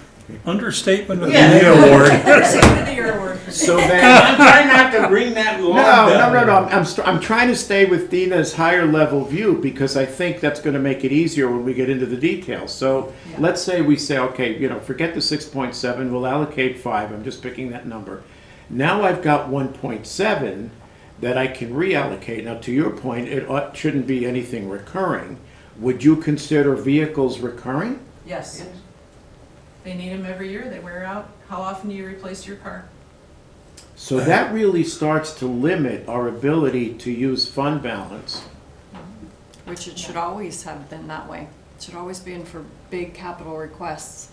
understatement of the Yeah. year award. Second of the year award. So then, I'm trying not to ring that long bell. no. I'm trying to stay with Dena's higher level view because I think that's going to make it easier when we get into the details. So Yeah. let's say we say, okay, forget the 6.7, we'll allocate 5. I'm just picking that number. Now I've got 1.7 that I can reallocate. Now, to your point, shouldn't be anything recurring. Would you consider vehicles recurring? Yes. They need them every year, they wear out. How often do you replace your car? So that really starts to limit our ability to use fund balance. Which it should always have been that way. It should always be in for big capital requests.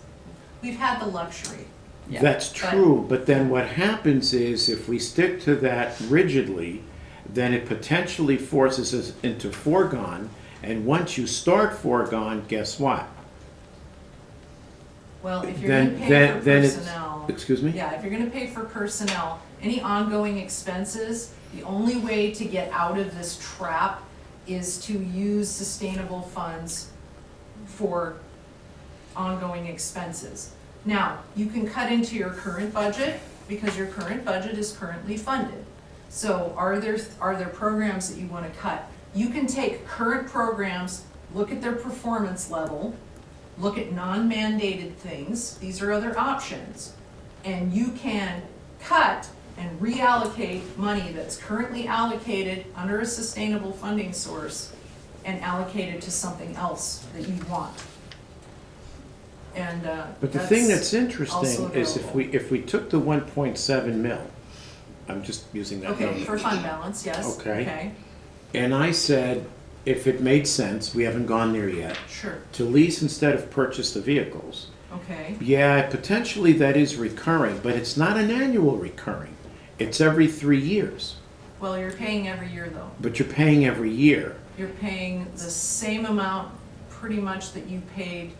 We've had the luxury. Yeah. That's true, but then what happens is if we stick to that rigidly, then it potentially forces us into foregone. And once you start foregone, guess what? Well, if you're gonna pay for Then it's, personnel, excuse me? yeah, if you're gonna pay for personnel, any ongoing expenses, the only way to get out of this trap is to use sustainable funds for ongoing expenses. Now, you can cut into your current budget because your current budget is currently funded. So are there programs that you wanna cut? You can take current programs, look at their performance level, look at non-mandated things, these are other options, and you can cut and reallocate money that's currently allocated under a sustainable funding source and allocate it to something else that you want. And But the thing that's also interesting is available. if we took the 1.7 mil, I'm just using that Okay, number. for fund balance, yes, Okay. okay, And I said, if it made sense, we haven't gone there yet, sure, to lease instead of purchase the vehicles. okay. Yeah, potentially that is recurring, but it's not an annual recurring. It's every 3 years, Well, you're paying every year though. but you're paying every year. You're paying the same amount pretty much that you paid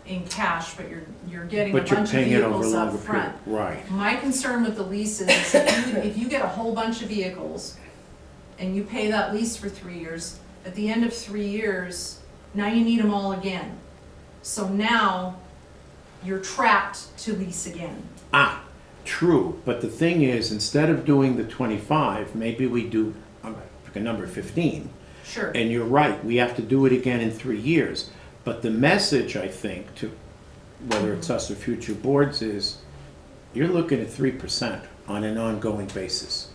in cash, but you're getting a But you're bunch of paying it over a vehicles up longer period. front. Right. My concern with the leases is if you get a whole bunch of vehicles and you pay that lease for 3 years, at the end of 3 years, now you need them all again. So now you're trapped to lease again. Ah, true, but the thing is, instead of doing the 25, maybe we do, I'm a number, 15. Sure. And you're right, we have to do it again in 3 years. But the message, I think, to whether it's us or future boards is, you're looking at 3% on an ongoing basis.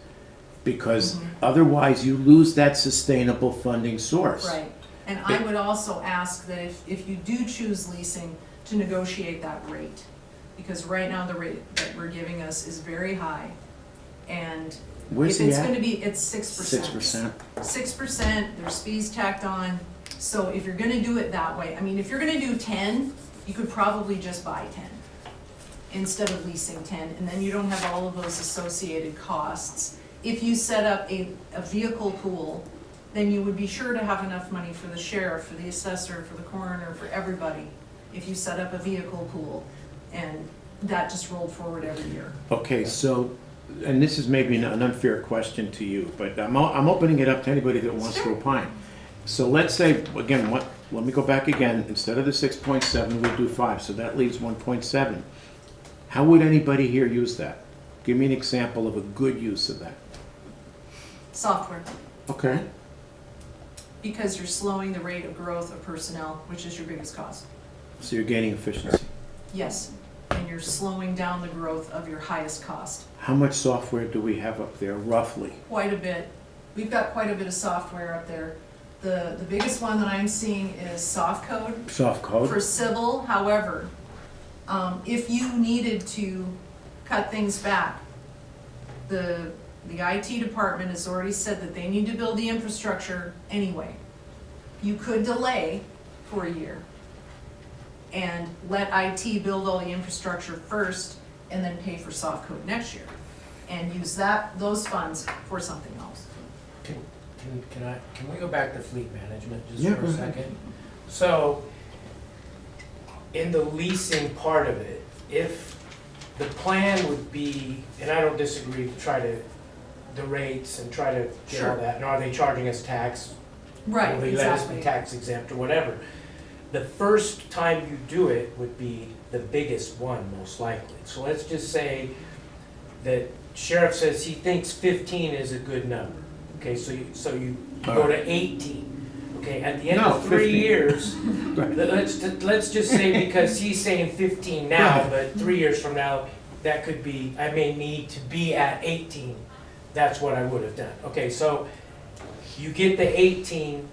Because otherwise you lose that sustainable funding source. Right, and I would also ask that if you do choose leasing, to negotiate that rate. Because right now, the rate that we're giving us is very high, and Where's if he it's at? gonna be, it's 6%. 6%. 6%, there's fees tacked on, so if you're gonna do it that way, I mean, if you're gonna do 10, you could probably just buy 10 instead of leasing 10, and then you don't have all of those associated costs. If you set up a vehicle pool, then you would be sure to have enough money for the sheriff, for the assessor, for the coroner, for everybody, if you set up a vehicle pool, and that just rolled forward every year. Okay, so, and this is maybe an unfair question to you, but I'm opening it up to anybody that wants to Sure. opine. So let's say, again, let me go back again, instead of the 6.7, we do 5, so that leaves 1.7. How would anybody here use that? Give me an example of a good use of that. Software, Okay. because you're slowing the rate of growth of personnel, which is your biggest cost. So you're gaining efficiency. Yes, and you're slowing down the growth of your highest cost. How much software do we have up there, roughly? Quite a bit. We've got quite a bit of software up there. The biggest one that I'm seeing is soft code Soft code? for civil. However, if you needed to cut things back, the IT department has already said that they need to build the infrastructure anyway. You could delay for a year and let IT build all the infrastructure first and then pay for soft code next year and use those funds for something else. Can we go back to fleet management just Yeah, for go a ahead. second? So, in the leasing part of it, if the plan would be, and I don't disagree, to try to, the rates and try to get all Sure. that, and are they charging us tax? Right, Will they let us be exactly. tax exempt or whatever? The first time you do it would be the biggest one, most likely. So let's just say that sheriff says he thinks 15 is a good number. Okay, so you go to 18. Okay, at the end No, of 3 15. years, Right. let's just say, because he's saying 15 now, Right. but 3 years from now, that could be, I may need to be at 18. That's what I would have done. Okay, so you get the 18,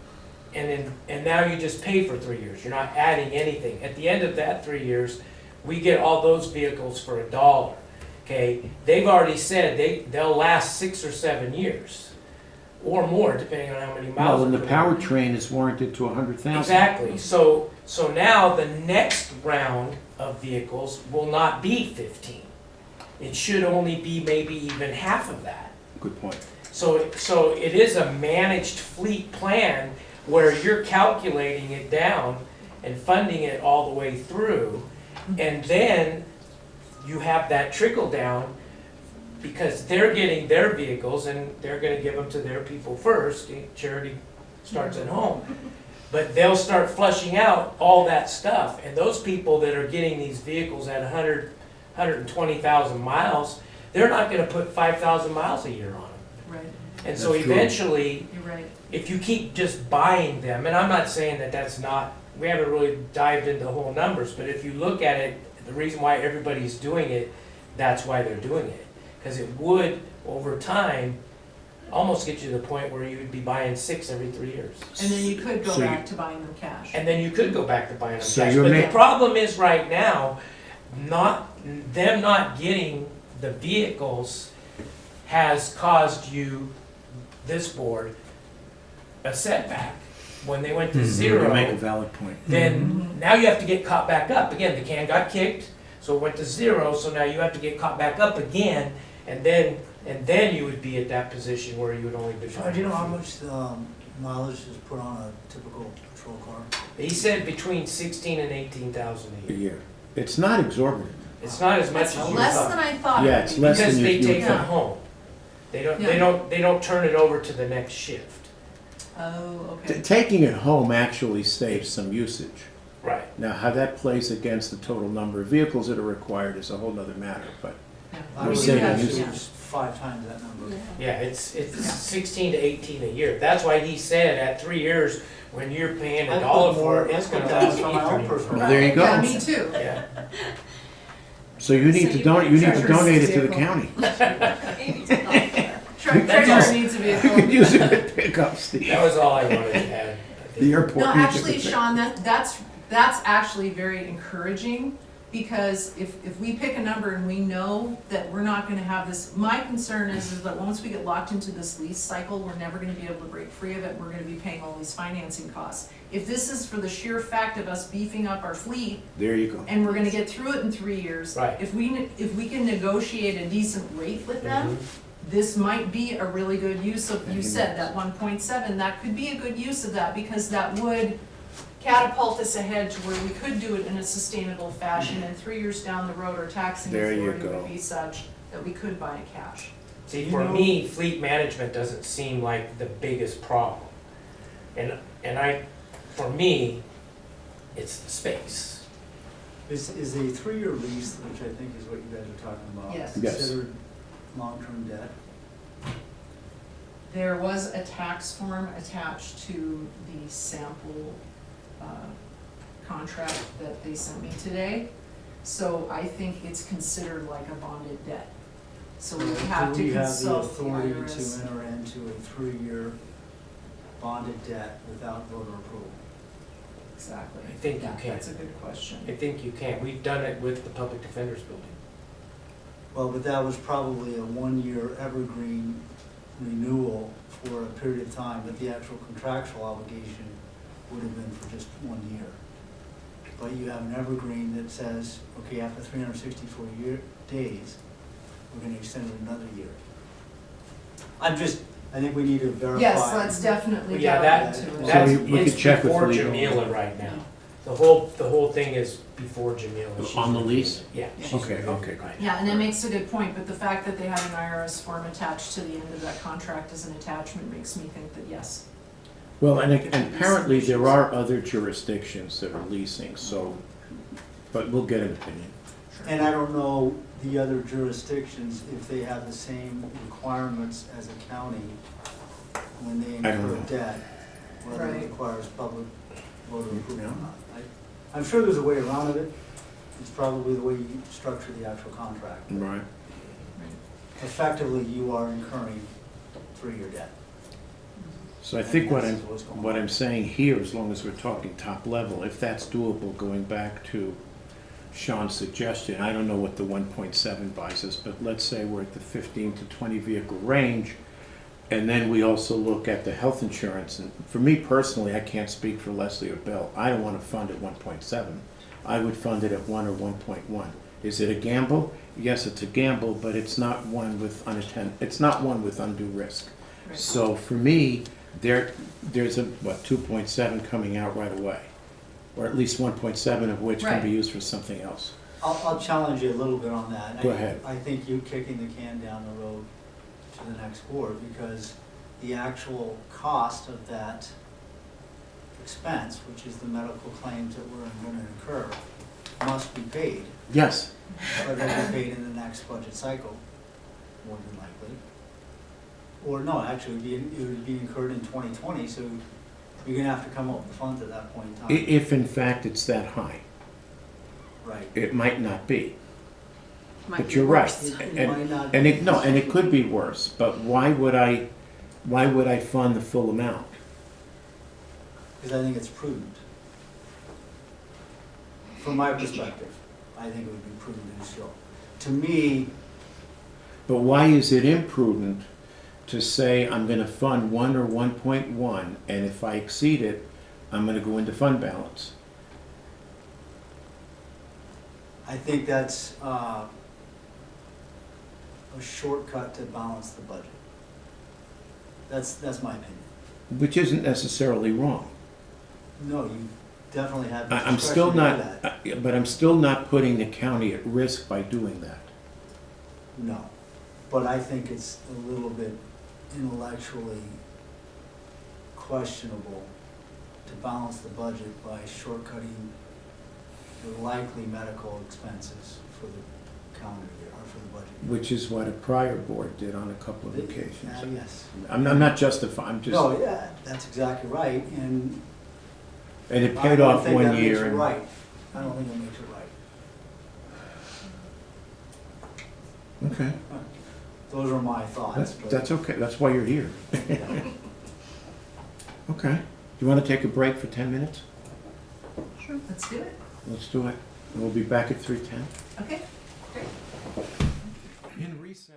and now you just pay for 3 years. You're not adding anything. At the end of that 3 years, we get all those vehicles for $1. Okay, they've already said they'll last 6 or 7 years. Or more, depending on how many miles. Well, and the we put on. powertrain is warranted to 100,000. Exactly, so now the next round of vehicles will not be 15. It should only be maybe even half of that. Good point. So it is a managed fleet plan where you're calculating it down and funding it all the way through. And then you have that trickle down, because they're getting their vehicles and they're gonna give them to their people first. Charity starts at home. But they'll start flushing out all that stuff. And those people that are getting these vehicles at 120,000 miles, they're not gonna put 5,000 miles a year on them. Right, And so That's true. eventually, you're right. if you keep just buying them, and I'm not saying that that's not, we haven't really dived into the whole numbers, but if you look at it, the reason why everybody's doing it, that's why they're doing it. Because it would, over time, almost get you to the point where you would be buying 6 every 3 years. And then you could go So you- back to buying them cash. And then you could go back to buying them So cash. you're But the ma- problem is right now, them not getting the vehicles has caused you, this board, a setback. When they went to You zero, make a valid point. then now you have to get caught back up. Again, the can got kicked, so it went to 0, so now you have to get caught back up again, and then you would be at that position where you would only be. Do you know how much mileage is put on a typical patrol car? He said between 16 and 18,000 a A year. year. It's not exorbitant. It's not as much That's as you less thought. than I thought. Yeah, it would it's be. less Because than they you take would them think. home. They Yeah. don't turn it over to the next shift. Oh, okay. Taking it home actually saves some usage. Right. Now, how that plays against the total number of vehicles that are required is a whole nother matter, but I We're would saving guess this. it was 5 times that number. Yeah, it's 16 to 18 a year. That's why he said at 3 years, when you're paying I a put dollar more- for it, it's I put gonna that last for you my own 30. personal- Well, there you go. Yeah, me too. Yeah. So you need So to you don, you need to treasurer's donate it to the vehicle. county. Treasurer needs a You vehicle. could use a good pickup, Steve. That was all I wanted to add. The airport No, needs a actually, good Shawn, that's actually very encouraging, because if we pick a number and we know that we're not gonna have this, my concern is that once we get locked into this lease cycle, we're never gonna be able to break free of it, we're gonna be paying all these financing costs. If this is for the sheer fact of us beefing up our fleet, There you go. and we're gonna get through it in 3 years. Right. If we can negotiate a decent rate with them, this might be a really good use of, you said, that 1.7, that could be a good use of that, because that would catapult us ahead to where we could do it in a sustainable fashion, and 3 years down the road, our taxing There you authority go. would be such that we could buy cash. See, You for know- me, fleet management doesn't seem like the biggest problem. For me, it's the space. Is a 3-year lease, which I think is what you guys are talking about, Yes. Yes. considered long-term debt? There was a tax form attached to the sample contract that they sent me today. So I think it's considered like a bonded debt. So we have Do to we have the consult the authority IRS. to enter into a 3-year bonded debt without voter approval? Exactly. I think you Yeah, can. That's a good question. I think you can. We've done it with the public defender's building. Well, but that was probably a 1-year evergreen renewal for a period of time, but the actual contractual obligation would have been for just 1 year. But you have an evergreen that says, okay, after 364 days, we're gonna extend it another year. I think we need to verify. Yes, let's definitely Well, yeah, dive that, into it. that's, So we could it's check with before legal. Jamila right now. The whole thing is before Jamila. She's On the reviewing lease? it. Yeah. she's Okay, reviewing okay. it right Yeah, and now. that makes a good point, but the fact that they had an IRS form attached to the end of that contract as an attachment makes me think that yes. Well, and apparently there are other jurisdictions that are leasing, so, but we'll get an opinion. And I don't know the other jurisdictions, if they have the same requirements as a county when they I don't incur know. debt, whether it Right. requires public voter approval or not. I'm sure there's a way around it. It's probably the way you structure the actual contract. Right. Effectively, you are incurring 3-year debt. So I think what And I'm, this is what's going what on. I'm saying here, as long as we're talking top level, if that's doable, going back to Shawn's suggestion, I don't know what the 1.7 buys us, but let's say we're at the 15 to 20 vehicle range, and then we also look at the health insurance, and for me personally, I can't speak for Leslie or Bill, I don't want to fund at 1.7. I would fund it at 1 or 1.1. Is it a gamble? Yes, it's a gamble, but it's not one with it's not one with undue risk. Right. So for me, there's a, 2.7 coming out right away, or at least 1.7 of which can Right. be used for something else. I'll challenge you a little bit on that. Go ahead. I think you kicking the can down the road to the next board, because the actual cost of that expense, which is the medical claims that we're going to incur, must be paid, Yes, but they'll be paid in the next budget cycle, more than likely. Or no, actually, it would be incurred in 2020, so you're gonna have to come up with the funds at that point in time. if in fact it's that high, Right. it might not be. Might But be you're right. worse. It might not And be. it could be worse, but why would I fund the full amount? Because I think it's prudent. From my perspective, I think it would be prudent to do so. To me, But why is it imprudent to say I'm gonna fund 1 or 1.1, and if I exceed it, I'm gonna go into fund balance? I think that's a shortcut to balance the budget. That's my opinion. Which isn't necessarily wrong. No, you definitely have the I'm still discretion to not, do that. but I'm still not putting the county at risk by doing that. No, but I think it's a little bit intellectually questionable to balance the budget by shortcutting the likely medical expenses for the calendar year, or for the budget year. Which is what a prior board did on a couple of occasions. Yes. I'm not justifying, I'm just, No, yeah, that's exactly right, and and it I paid don't off think one that makes year. it and- right. I don't think it makes it right. Okay, Those are my thoughts, but. that's okay, that's why you're here. Yeah. Okay, do you want to take a break for 10 minutes? Sure, let's do it. Let's do it. And we'll be back at 3:10. Okay, great. In recess.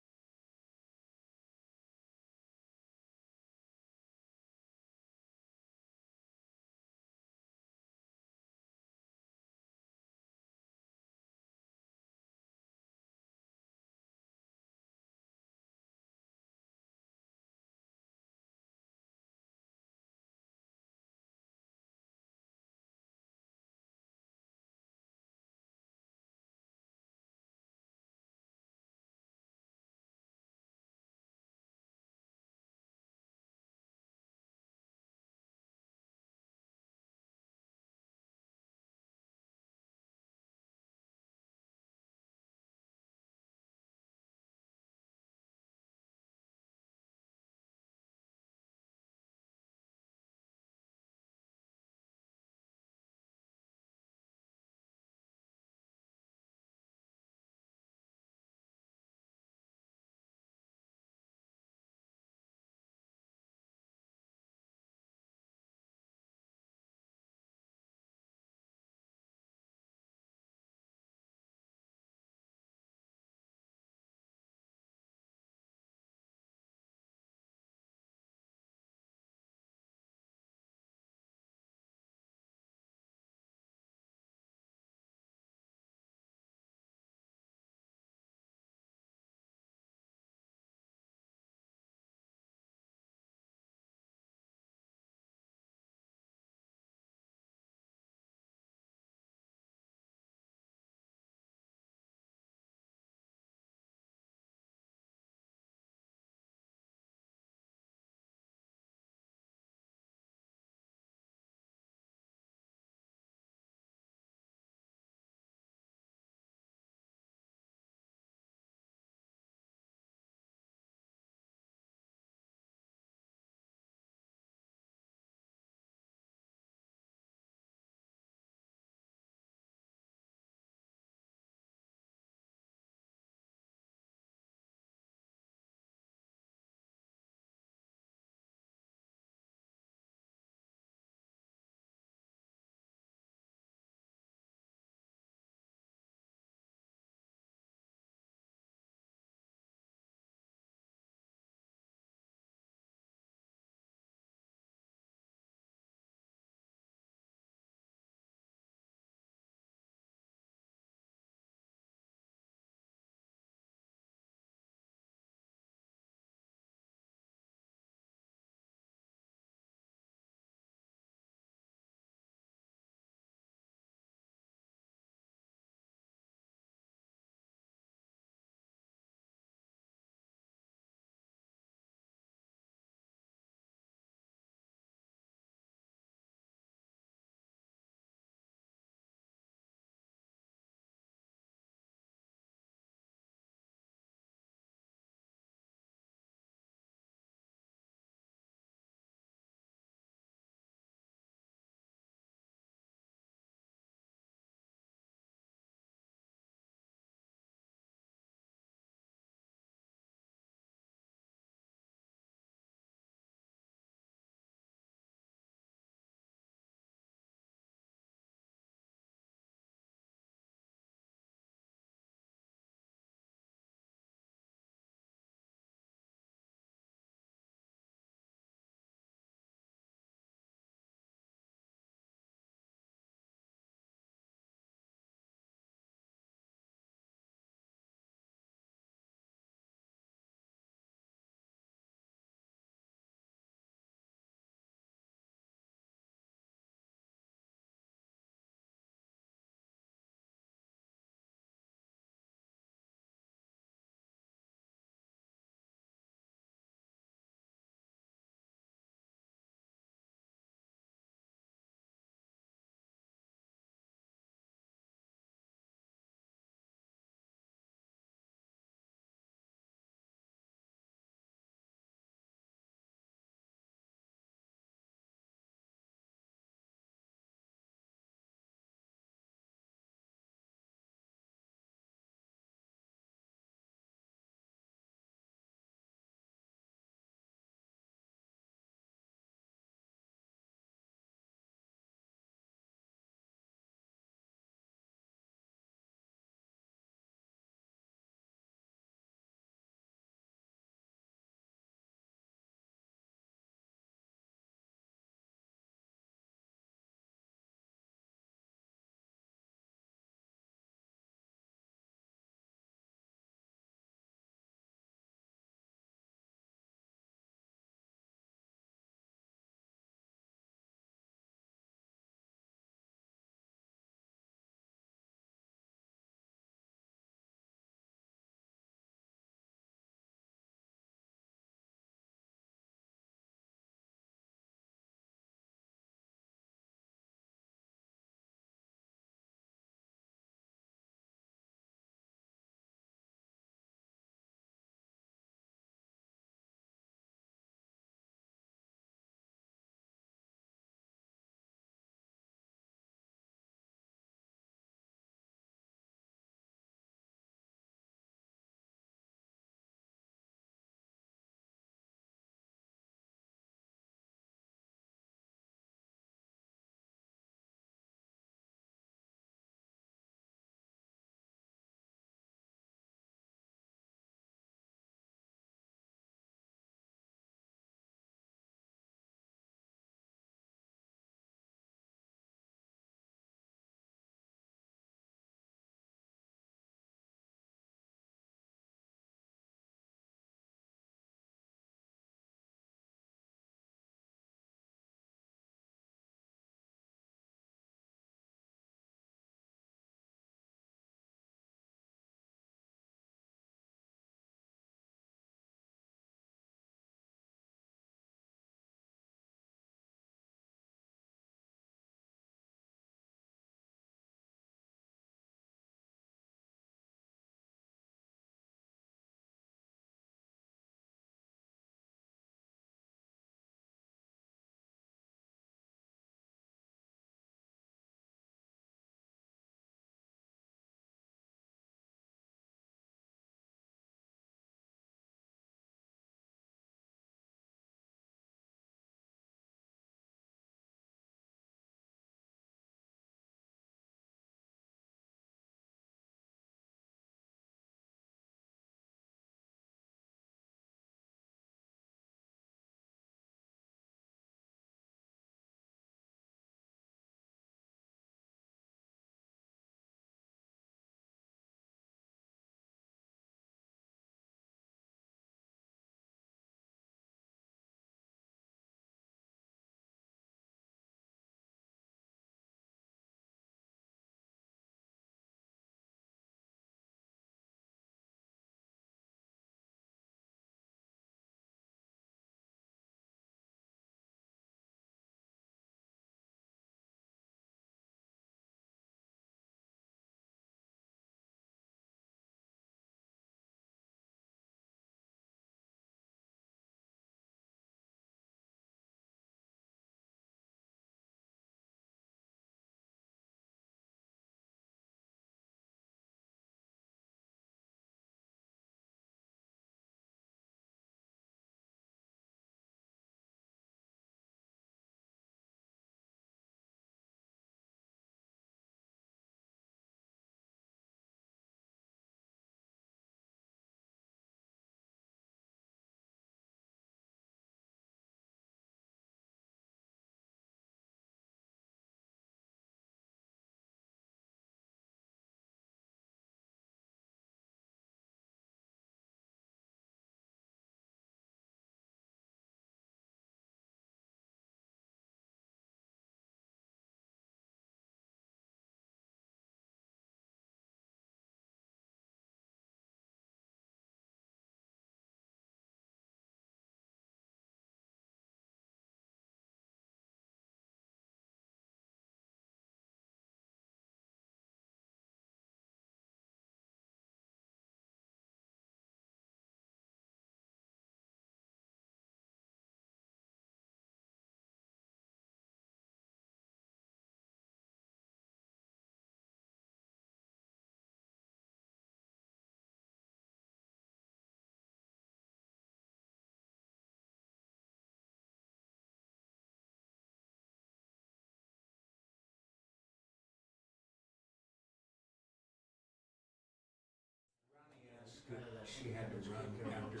She had to run after.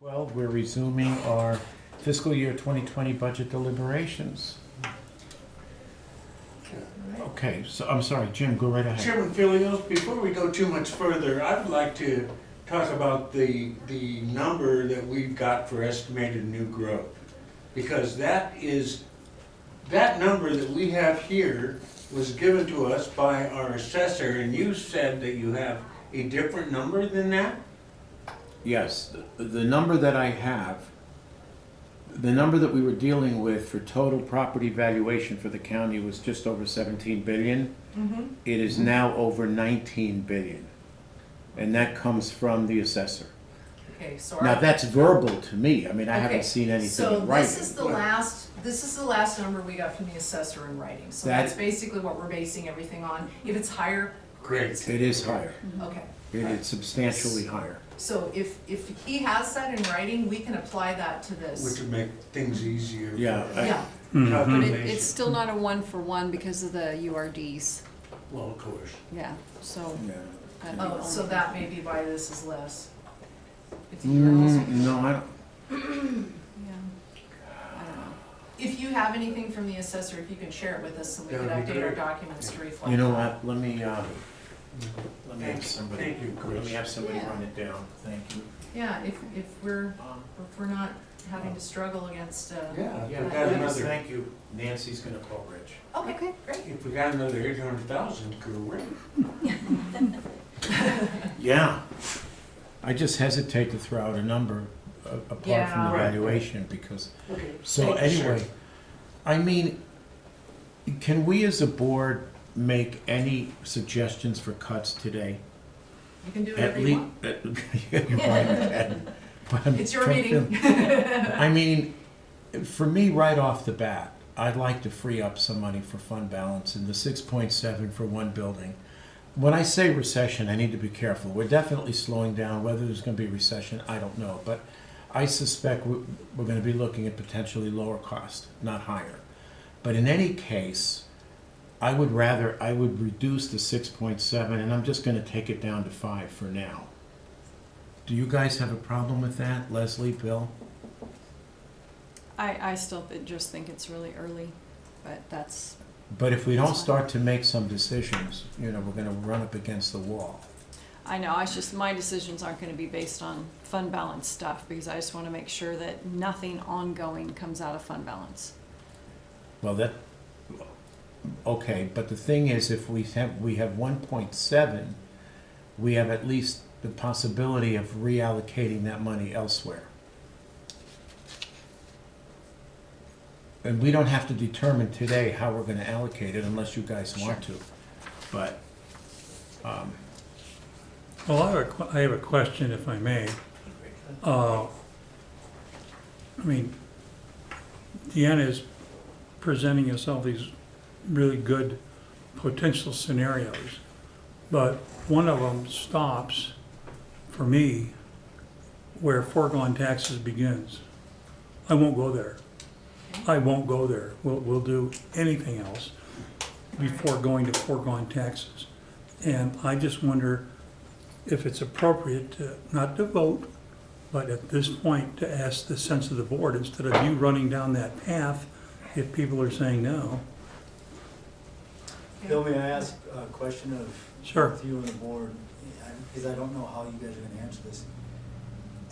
We're resuming our fiscal year 2020 budget deliberations. Okay, so, I'm sorry, Jim, go right ahead. Chairman Fillios, before we go too much further, I would like to talk about the number that we've got for estimated new growth. Because that number that we have here was given to us by our assessor, and you said that you have a different number than that? Yes, the number that I have, the number that we were dealing with for total property valuation for the county was just over 17 billion. Mm-hmm. It is now over 19 billion. And that comes from the assessor. Okay, so. Now, that's verbal to me. I mean, I Okay, haven't seen anything so in writing. this is the last number we got from the assessor in writing, so That- that's basically what we're basing everything on. If it's higher, Great. It is higher. okay. It is substantially higher. So if he has that in writing, we can apply that to Which this. would make things easier. Yeah, Yeah, Mhm. But Calculation. it's still not a 1-for-1 because of the URDs, Well, of course. yeah, so. Yeah. that'd be oh, the so only- that may be why this is less. $50. No, I don't. Yeah, I don't know. If you have anything from the assessor, if you can share it with us, so we That can would be update our great. documents to reflect. You know that. what, let me have somebody, Thank you, Chris. let me have somebody Yeah. run it down. Thank you. Yeah, if we're not having to struggle against, Yeah, Yeah, if we got please, another, thank you. Nancy's gonna call Rich. okay, great. if we got another 800,000, great. Yeah. I just hesitate to throw out a number apart from Yeah. the Right. valuation because, Okay. so Thank you, sir. anyway, I mean, can we as a board make any suggestions for cuts today? You can do At whatever you least, want. you're right, but I'm It's your trying to- meeting. I mean, for me, right off the bat, I'd like to free up some money for fund balance in the 6.7 for one building. When I say recession, I need to be careful. We're definitely slowing down. Whether there's going to be recession, I don't know. But I suspect we're going to be looking at potentially lower cost, not higher. But in any case, I would reduce the 6.7, and I'm just going to take it down to 5 for now. Do you guys have a problem with that, Leslie, Bill? I still just think it's really early, but that's, But if we don't That's fine. start to make some decisions, we're gonna run up against the wall. I know, my decisions aren't gonna be based on fund balance stuff, because I just wanna make sure that nothing ongoing comes out of fund balance. Well, okay, but the thing is, if we have 1.7, we have at least the possibility of reallocating that money elsewhere. And we don't have to determine today how we're gonna allocate it unless you guys want to. But, Well, I have a question, if I may. I mean, Dena is presenting us all these really good potential scenarios, but one of them stops, for me, where foregone taxes begins. I won't go there. I won't go there. We'll do anything else before going to foregone taxes. And I just wonder if it's appropriate to, not to vote, But at this point, to ask the sense of the board, instead of you running down that path, if people are saying no, Bill, may I ask a question of Sure. both you and the board? Because I don't know how you guys are gonna answer this.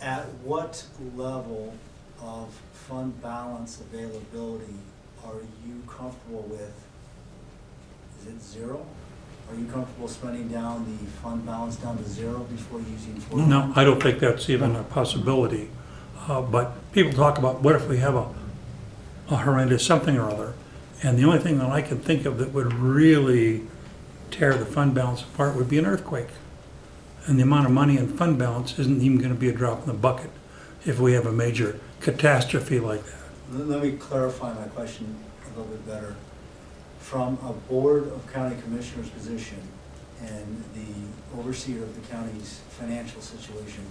At what level of fund balance availability are you comfortable with? Is it zero? Are you comfortable spending down the fund balance down to zero before using foregone? no, I don't think that's even a possibility. But people talk about, what if we have a horrendous something or other? And the only thing that I can think of that would really tear the fund balance apart would be an earthquake. And the amount of money in fund balance isn't even gonna be a drop in the bucket if we have a major catastrophe like that. Let me clarify my question a little bit better. From a Board of County Commissioners position and the overseer of the county's financial situation,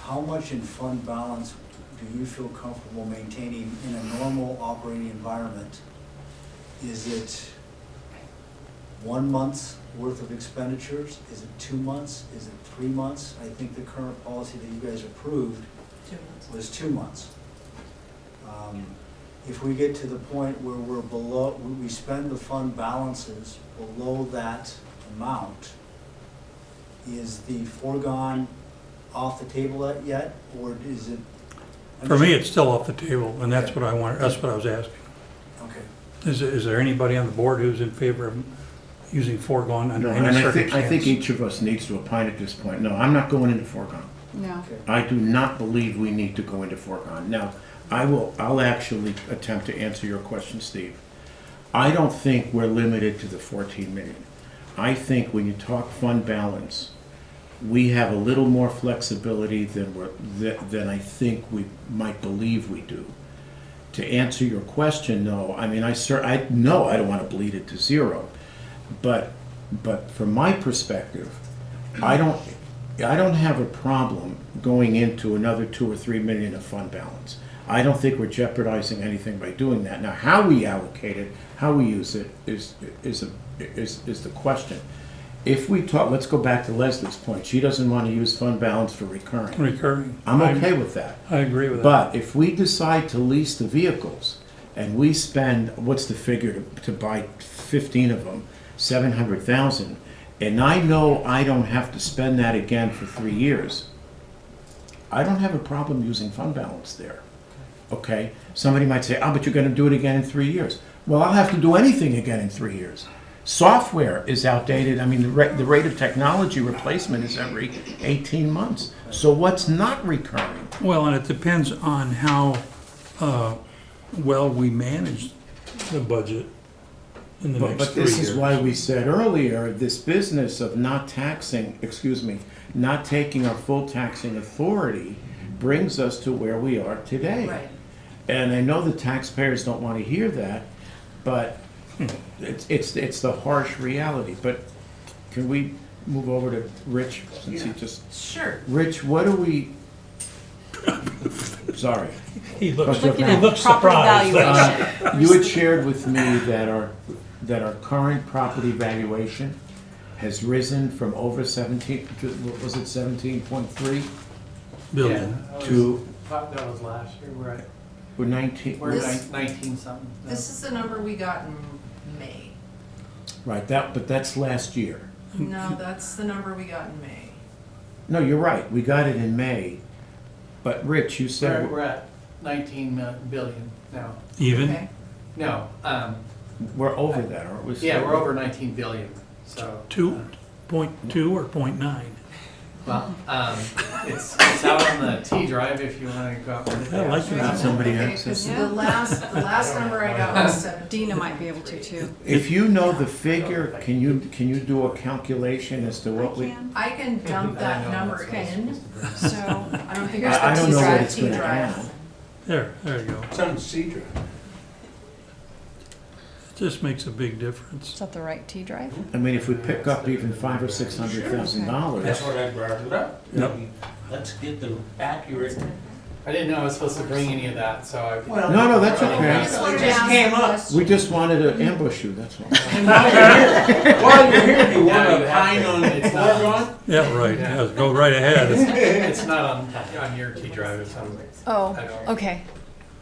how much in fund balance do you feel comfortable maintaining in a normal operating environment? Is it 1 month's worth of expenditures? Is it 2 months? Is it 3 months? I think the current policy that you guys approved 2 months. was 2 months. If we get to the point where we're below, we spend the fund balances below that amount, is the foregone off the table yet, or is it? For me, it's still off the table, and that's what I want, that's what I was asking. Okay. Is there anybody on the board who's in favor of using foregone under No, any and circumstance? I think each of us needs to opine at this point. No, I'm not going into foregone. No. Okay. I do not believe we need to go into foregone. Now, I'll actually attempt to answer your question, Steve. I don't think we're limited to the 14 million. I think when you talk fund balance, we have a little more flexibility than I think we might believe we do. To answer your question, no. I mean, I don't want to bleed it to zero, but from my perspective, I don't have a problem going into another 2 or 3 million of fund balance. I don't think we're jeopardizing anything by doing that. Now, how we allocate it, how we use it is the question. If we talk, let's go back to Leslie's point. She doesn't want to use fund balance for recurring. Recurring. I'm okay with that. I agree with that. But if we decide to lease the vehicles and we spend, what's the figure to buy 15 of them, 700,000, and I know I don't have to spend that again for 3 years, I don't have a problem using fund balance there. Okay? Somebody might say, but you're going to do it again in 3 years. Well, I'll have to do anything again in 3 years. Software is outdated. I mean, the rate of technology replacement is every 18 months. So what's not recurring? Well, and it depends on how well we manage the budget in the next 3 years. But this is why we said earlier, this business of not taking our full taxing authority brings us to where we are today. Right. And I know the taxpayers don't want to hear that, but it's the harsh reality. But can we move over to Rich, since he just... Sure. Rich, what do we... Sorry. He looks Looking at surprised. property valuation. You had shared with me that our current property valuation has risen from over 17, what was it, 17.3 Billion. to, That was last year, we're at, we're 19, we're This- at 19 something. This is the number we got in May. right, but that's last year. No, that's the number we got in May. No, you're right, we got it in May, but Rich, you said, We're at 19 billion now. Even? Okay. No, we're over that, aren't we? yeah, we're over 19 billion, so. 2.2 or 0.9? Well, it's out on the T drive if you want to go out with it. I like that. Somebody Okay, access 'cause it? the last number I got was 17. Dena might be able to too. If you know the figure, can you do a calculation as to what we? I can dump that number in. So I don't think I it's don't the know what T it's gonna drive. add. There you go. It's on the C drive. It just makes a big difference. is that the right T drive? I mean, if we pick up even $500,000 or $600,000. That's what I brought it up. Yep. Let's get the accurate I didn't know I was supposed to bring any of that, so I. Well, No, that's I okay. just wanted It to just ask came the up. question. We just wanted to ambush you, that's all. And while you're here, while you're here, do you Now want you to have pine to. on It's not- foregone? Yeah, right, Yeah. yeah, go right ahead. It's not on your T drive, it's on. Oh, I don't- okay.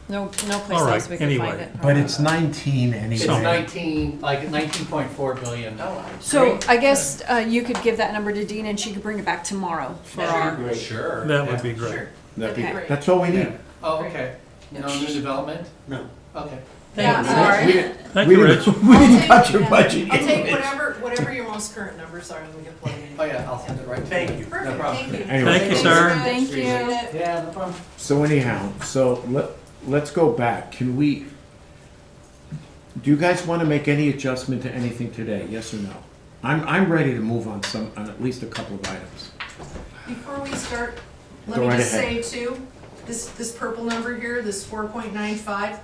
No place All right, else we can find anyway. it. But it's 19 It's anyway. 19.4 billion. So I guess you could give that number to Dena and she could bring it back tomorrow for our. Great. Sure. That would be great. That'd be- Okay. That's all we need. Oh, okay. No new development? No. Okay. Yeah, We sorry. didn't- Thank we you, didn't- Rich. We didn't touch your Yeah. budget. I'll take yet. whatever your most current numbers are and we can plug it in. Oh, yeah, I'll send it right to you. Thank you. No Perfect, problem. thank you. Anyway. Thank you, sir. Thank you. Yeah, no problem. So anyhow, let's go back. Do you guys want to make any adjustment to anything today? Yes or no? I'm ready to move on at least a couple of items. Before we start, let Go me right just ahead. say too, this purple number here, this 4.95,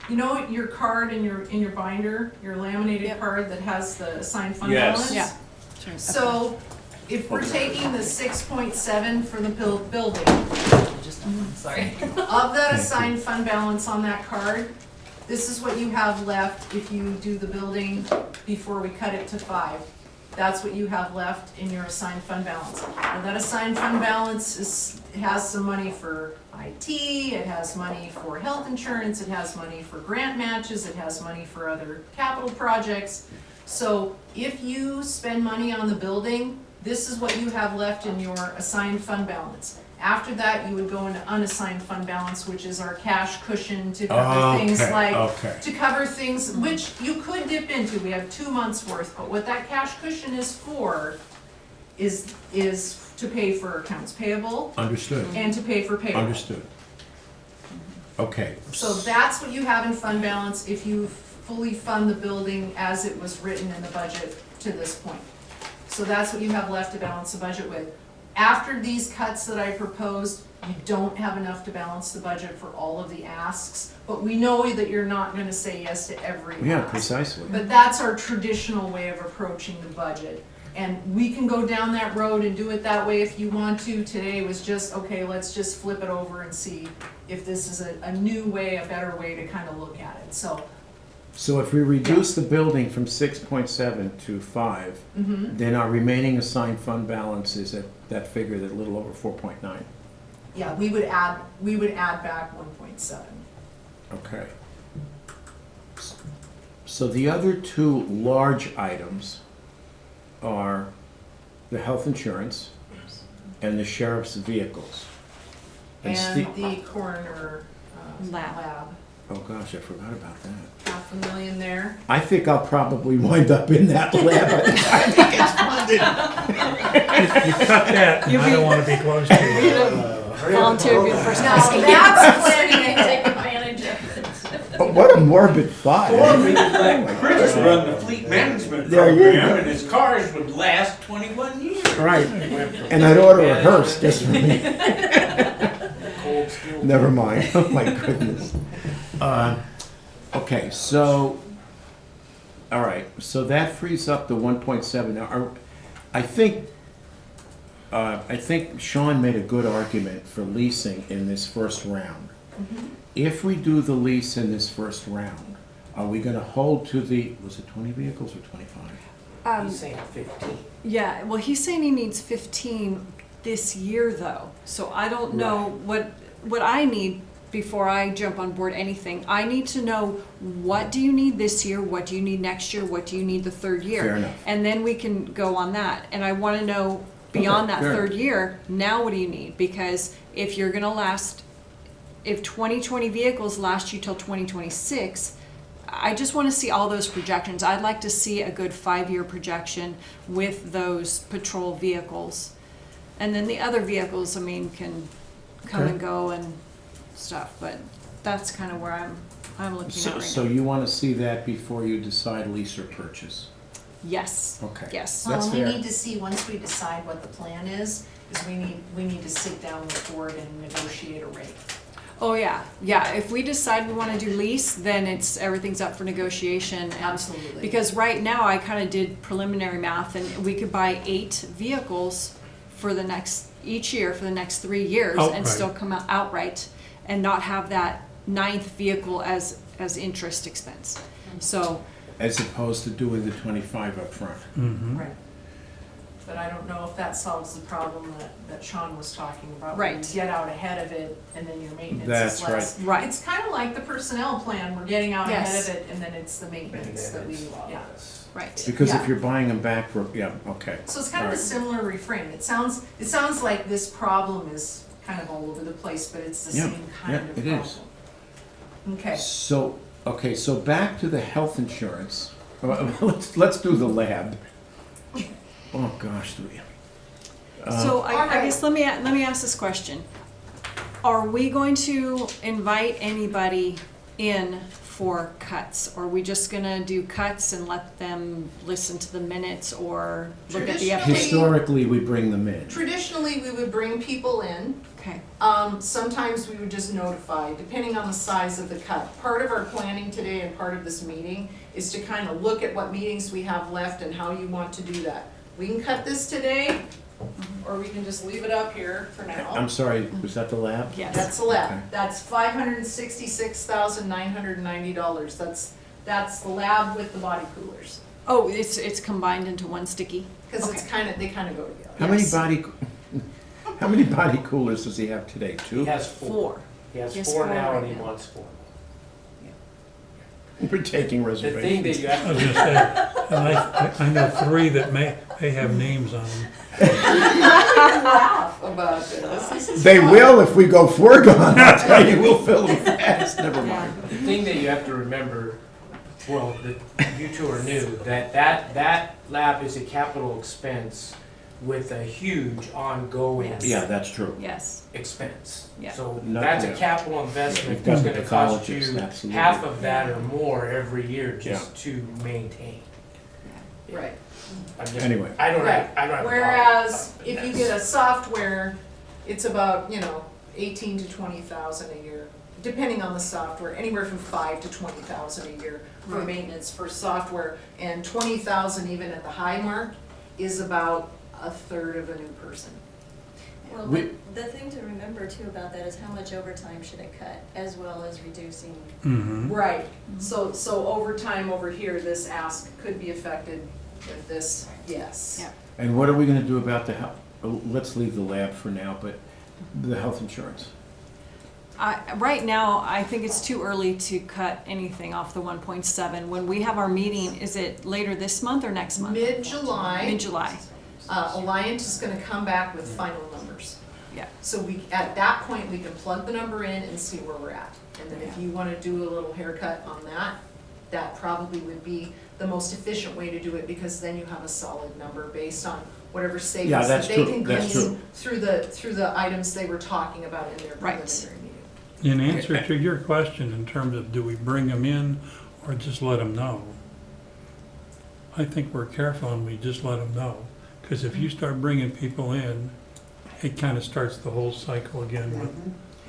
you know your card in your binder, your laminated Yep. card that has the assigned fund Yes. balance? Yeah. Sure. So if we're taking the 6.7 for the building, sorry, of that assigned fund balance on that card, this is what you have left if you do the building before we cut it to 5. That's what you have left in your assigned fund balance. Now, that assigned fund balance has some money for IT, it has money for health insurance, it has money for grant matches, it has money for other capital projects. So if you spend money on the building, this is what you have left in your assigned fund balance. After that, you would go into unassigned fund balance, which is our cash cushion to cover things like, to cover things which you could dip into. We have 2 months worth, but what that cash cushion is for is to pay for accounts payable Understood. and to pay for payroll. Understood. Okay. So that's what you have in fund balance if you fully fund the building as it was written in the budget to this point. So that's what you have left to balance the budget with. After these cuts that I proposed, you don't have enough to balance the budget for all of the asks, but we know that you're not gonna say yes to every ask. Yeah, precisely. But that's our traditional way of approaching the budget. And we can go down that road and do it that way if you want to. Today was just, okay, let's just flip it over and see if this is a new way, a better way to kind of look at it, so. So if we reduce the building from 6.7 to 5, then our remaining assigned fund balance is at that figure, that little over 4.9. Yeah, we would add back 1.7. Okay. So the other two large items are the health insurance and the sheriff's vehicles. And Steve- the coroner lab, Oh gosh, I forgot about that. $500,000 there. I think I'll probably wind up in that lab by the time it gets funded. You cut that, and I don't want to be close to you. Volunteer to be the first Now, person. that's planning ahead. Take advantage of it. But what a morbid thought. Or we could let Chris run the fleet management There you program go. and his cars would last 21 years. Right. And I'd order a hearse just for me. Cold steel. Never mind. Oh my goodness. Okay, so, all right, so that frees up the 1.7. Now, I think Shawn made a good argument for leasing in this first round. If we do the lease in this first round, are we gonna hold to was it 20 vehicles or 25? He's saying 15. Yeah, well, he's saying he needs 15 this year, though. So I don't know what I need before I jump on board anything. I need to know, what do you need this year? What do you need next year? What do you need the third year? Fair enough. And then we can go on that. And I want to know, beyond Okay, that fair third year, now what do you need? Because if you're gonna if 2020 vehicles last you till 2026, I just want to see all those projections. I'd like to see a good 5-year projection with those patrol vehicles. And then the other vehicles, I mean, can come Okay. and go and stuff, but that's kind of where I'm looking at right So now. you wanna see that before you decide lease or purchase? Yes, Okay. yes. That's We fair. need to see, once we decide what the plan is we need to sit down with the board and negotiate a rate. Oh, yeah, yeah. If we decide we want to do lease, then everything's up for negotiation. And Absolutely. because right now I kind of did preliminary math and we could buy 8 vehicles for the next, each year for the next 3 years and Outright. still come out outright and not have that 9th vehicle as interest expense. So, As opposed to doing the 25 up front. Mhm. Right. But I don't know if that solves the problem that Shawn was talking about. where you Right. get out ahead of it and then your maintenance That's is less. right. It's kind of like the personnel plan, we're getting out ahead Yes. of it and then it's the maintenance that we, yeah. right. Because Yeah. if you're buying them back for, yeah, okay. So it's kind of a Alright. similar refrain. It sounds like this problem is kind of all over the place, but it's the Yeah, same kind of yeah, problem. it is. Okay, So, okay, so back to the health insurance. Let's do the lab. Oh, gosh, do we? So I Alright. guess let me ask this question. Are we going to invite anybody in for cuts? Or are we just gonna do cuts and let them listen to the minutes or look at the Traditionally- episode? Historically, we bring them in. traditionally, we would bring people in. Okay, Sometimes we would just notify, depending on the size of the cut. Part of our planning today and part of this meeting is to kind of look at what meetings we have left and how you want to do that. We can cut this today, or we can just leave it up here for now. I'm sorry, was that the lab? yes. That's the Okay. lab. That's $566,990. That's the lab with the body coolers. Oh, it's combined into one sticky? Because it's Okay. they kind of go together. How many Yes. how many body coolers does he have today? He 2? has 4. Four. He has Yes, 4 4 now right and he now. wants 4. We're taking The thing that reservations. you I have was to, gonna say, and I know 3 that may have names on them. Laugh about this. This is They fun. will if we go foregone, I'll tell you, we'll fill them fast, never Yeah. mind. the thing that you have to remember, well, you two are new, that lab is a capital expense with a huge ongoing Yes. Yeah, that's true. Yes, expense. Yeah. So Not- that's a yeah. capital investment We've that's got gonna the cost pathologists, you absolutely. half of that or more every year just to maintain. Right. I'm just- Anyway. I don't Right. have a problem Whereas with it, if you that's- get a software, it's about, 18 to 20,000 a year, depending on the software, anywhere from 5 to 20,000 a year for Right. maintenance for software. And 20,000 even at the high mark is about a third of a new person. Well, We- the thing to remember too about that is how much overtime should it cut, as well as reducing. Mhm. Right, so overtime over here, this ask could be affected with this, yes. Yeah. And what are we gonna do about the health, let's leave the lab for now, but the health insurance? right now, I think it's too early to cut anything off the 1.7. When we have our meeting, is it later this month or next month? Mid-July. Mid-July, Alliant is gonna come back with final numbers. yeah. So at that point, we can plug the number in and see where we're at. And then if you wanna do a little haircut on that, that probably would be the most efficient way to do it, because then you have a solid number based on whatever savings Yeah, that that's they true. can That's glean through the items they were talking about in their Right. preliminary meeting. In answer to your question in terms of do we bring them in or just let them know, I think we're careful and we just let them know. Because if you start bringing people in, it kind of starts the whole cycle again with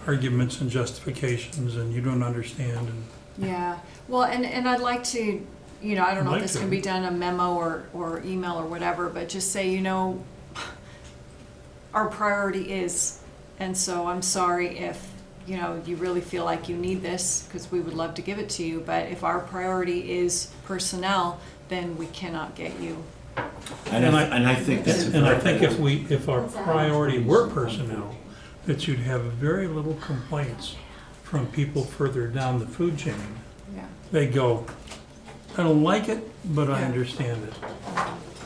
arguments and justifications and you don't understand and Yeah, well, and I'd like to, I don't know I'd if like this to. can be done in a memo or email or whatever, but just say, our priority is, and so I'm sorry if, you really feel like you need this, because we would love to give it to you, but if our priority is personnel, then we cannot get you. And I think that's a And I very think good- if our priority were personnel, that you'd have very little complaints from people further down the food chain. Yeah. They go, I don't like it, but I Yeah. understand it.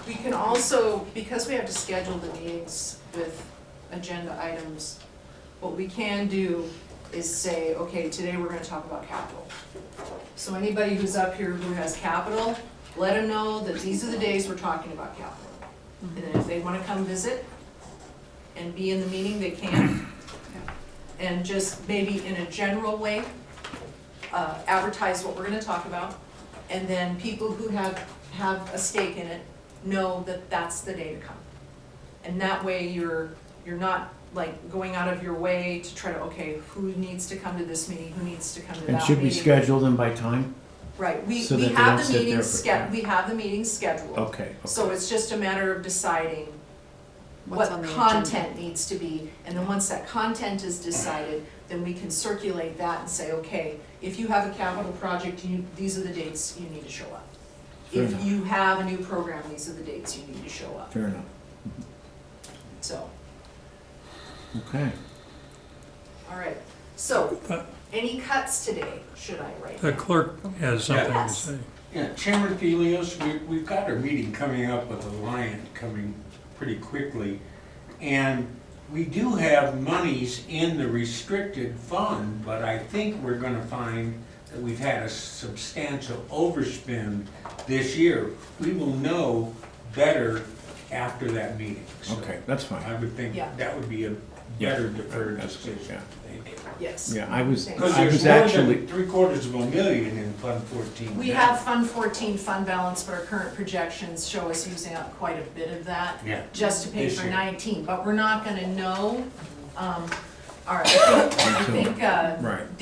We can also, because we have to schedule the meetings with agenda items, what we can do is say, okay, today we're gonna talk about capital. So anybody who's up here who has capital, let them know that these are the days we're talking about capital. And then if they wanna come visit and be in the meeting, they can. And just maybe in a general way, advertise what we're gonna talk about. And then people who have a stake in it know that that's the day to come. And that way you're not like going out of your way to try to, okay, who needs to come to this meeting, who needs to come to that meeting. And should we schedule them by time? Right, we so that they have don't the sit there meetings for time? we have the meetings scheduled. Okay. So it's just a matter of deciding What's what on the content needs to be. And then once that content is decided, then we can circulate that and say, okay, if you have a capital project, these are the dates you need to show up. Fair If enough. you have a new program, these are the dates you need to show up. Fair enough. So, Okay. all right. So, The- any cuts today, should I write? The clerk has something to Yes. say. Yeah, Chairman Fillios, we've got our meeting coming up with Alliant coming pretty quickly. And we do have monies in the restricted fund, but I think we're gonna find that we've had a substantial overspend this year. We will know better after that meeting. So Okay, that's fine. I would think Yeah. that would be a better Yeah, deferred that's good, decision. Yes. Yeah, I was Because there's more actually, than $750,000 in Fund 14. We have Fund 14 fund balance, but our current projections show us using up quite a bit of that. Yeah. Just to pay This for year. 19, but we're not gonna know. All right, I think right.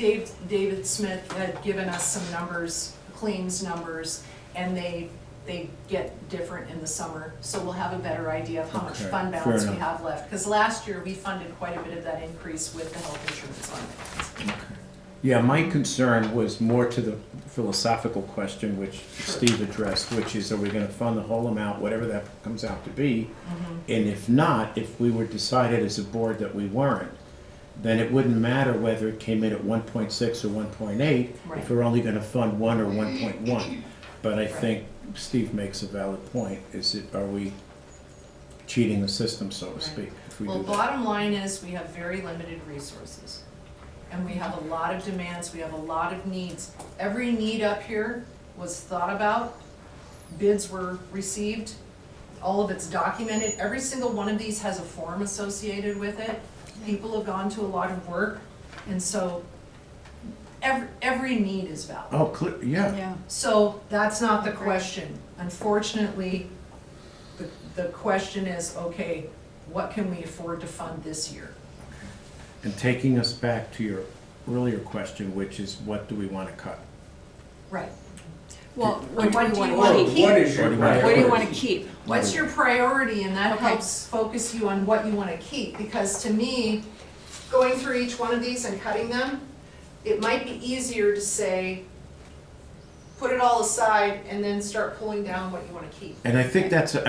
David Smith had given us some numbers, claims numbers, and they get different in the summer. So we'll have a better idea of how much Okay, fund fair balance we enough. have left. Because last year, we funded quite a bit of that increase with the health insurance fund balance. Yeah, my concern was more to the philosophical question, which Steve addressed, which is, are we gonna fund the whole amount, whatever that comes out to be? And if not, if we were decided as a board that we weren't, then it wouldn't matter whether it came in at 1.6 or 1.8, Right. if we're only gonna fund 1 or 1.1. But I think Steve makes a valid point, are we cheating the system, so to Right. speak, if we Well, do that? bottom line is, we have very limited resources. And we have a lot of demands, we have a lot of needs. Every need up here was thought about, bids were received, all of it's documented. Every single one of these has a form associated with it. People have gone to a lot of work, and so every need is valid. Oh, yeah, Yeah. So that's not the question. Unfortunately, the question is, okay, what can we afford to fund this year? and taking us back to your earlier question, which is what do we wanna cut? Right. Well, what do What you do want you to wanna keep? keep? What is your What do you want? What do you priority? want to keep? What's your priority, and that Okay. helps focus you on what you wanna keep, because to me, going through each one of these and cutting them, it might be easier to say, put it all aside and then start pulling down what you wanna keep. And I think this Fund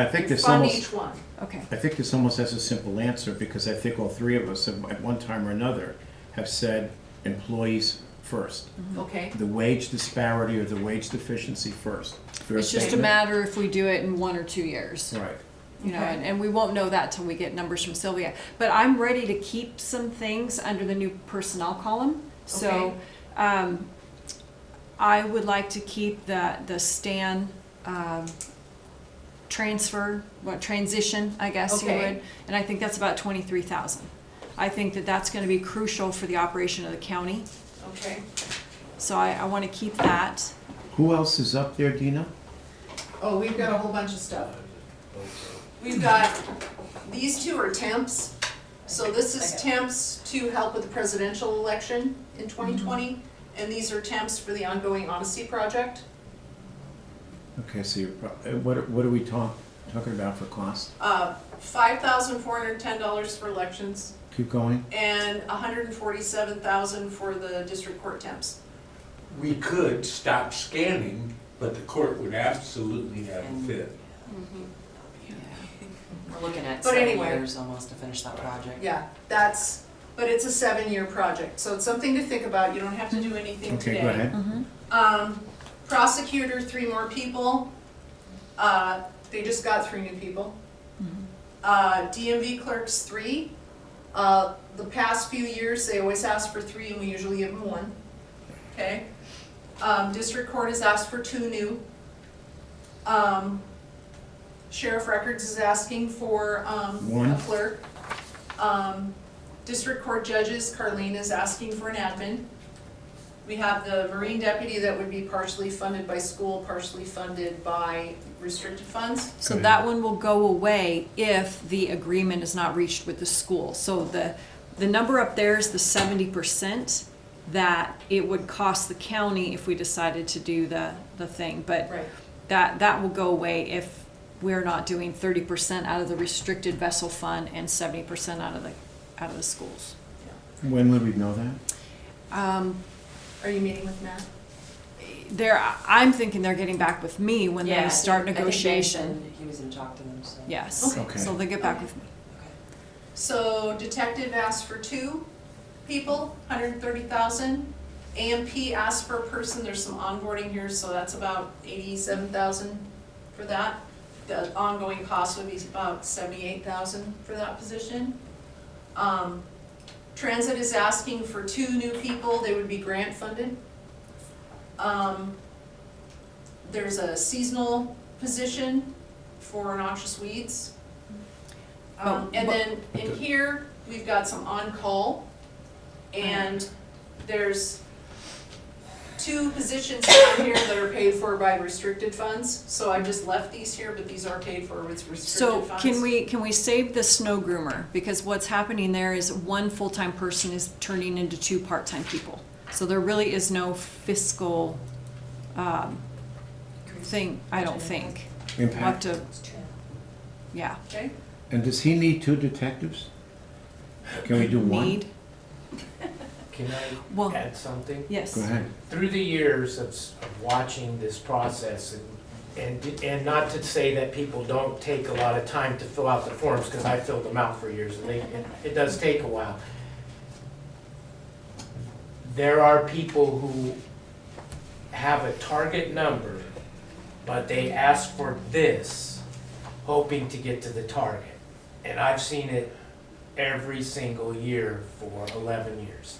almost, each one. Okay. I think this almost has a simple answer, because I think all three of us have, at one time or another, have said employees first. Okay, The wage disparity or the wage deficiency first. Fair It's just a statement? matter if we do it in 1 or 2 years. Right. You know, Okay. and we won't know that till we get numbers from Sylvia. But I'm ready to keep some things under the new personnel column. So, I would like to keep the Stan, transition, I guess you Okay. would. And I think that's about 23,000. I think that that's gonna be crucial for the operation of the county. okay. So I wanna keep that. Who else is up there, Dena? Oh, we've got a whole bunch of stuff. We've got, these two are temps. So this is temps to help with the presidential election in 2020. And these are temps for the ongoing Odyssey project. Okay, so what are we talking about for cost? $5,410 for elections Keep going. and $147,000 for the district court temps. We could stop scanning, but the court would absolutely have a fit. We're looking at But 7 anyway. years almost to finish that project. Yeah, but it's a 7-year project, so it's something to think about. You don't have to do anything today. Okay, go ahead. Prosecutor, 3 more people. They just got 3 new people. DMV clerks, 3. The past few years, they always ask for 3 and we usually give them 1. Okay? District court has asked for 2 new. Sheriff Records is asking for, 1. a clerk. District court judges, Carlene is asking for an admin. We have the Marine deputy that would be partially funded by school, partially funded by restricted funds. So Okay. that one will go away if the agreement is not reached with the school. So the number up there is the 70% that it would cost the county if we decided to do the thing. But Right. that will go away if we're not doing 30% out of the restricted vessel fund and 70% out of the schools. When would we know that? Are you meeting with Matt? I'm thinking they're getting back with me when Yeah, they start I think Ben negotiation. said he was gonna talk to them, so. Yes, Okay. so they get back with me. So detective asked for 2 people, 130,000. AMP asked for a person, there's some onboarding here, so that's about 87,000 for that. The ongoing cost would be about 78,000 for that position. Transit is asking for 2 new people, they would be grant funded. There's a seasonal position for noxious weeds. And then in here, we've got some on-call, and there's 2 positions down here that are paid for by restricted funds, so I just left these here, but these are paid for with So restricted funds. can we save the snow groomer? Because what's happening there is 1 full-time person is turning into 2 part-time people. So there really is no fiscal, thing, I don't think. We'll have Impact? to, yeah, Okay, And does he need 2 detectives? Can we do 1? need, Can Well- I add something? yes. Go ahead. Through the years of watching this process, and not to say that people don't take a lot of time to fill out the forms, because I filled them out for years, and it does take a while. There are people who have a target number, but they ask for this, hoping to get to the target. And I've seen it every single year for 11 years.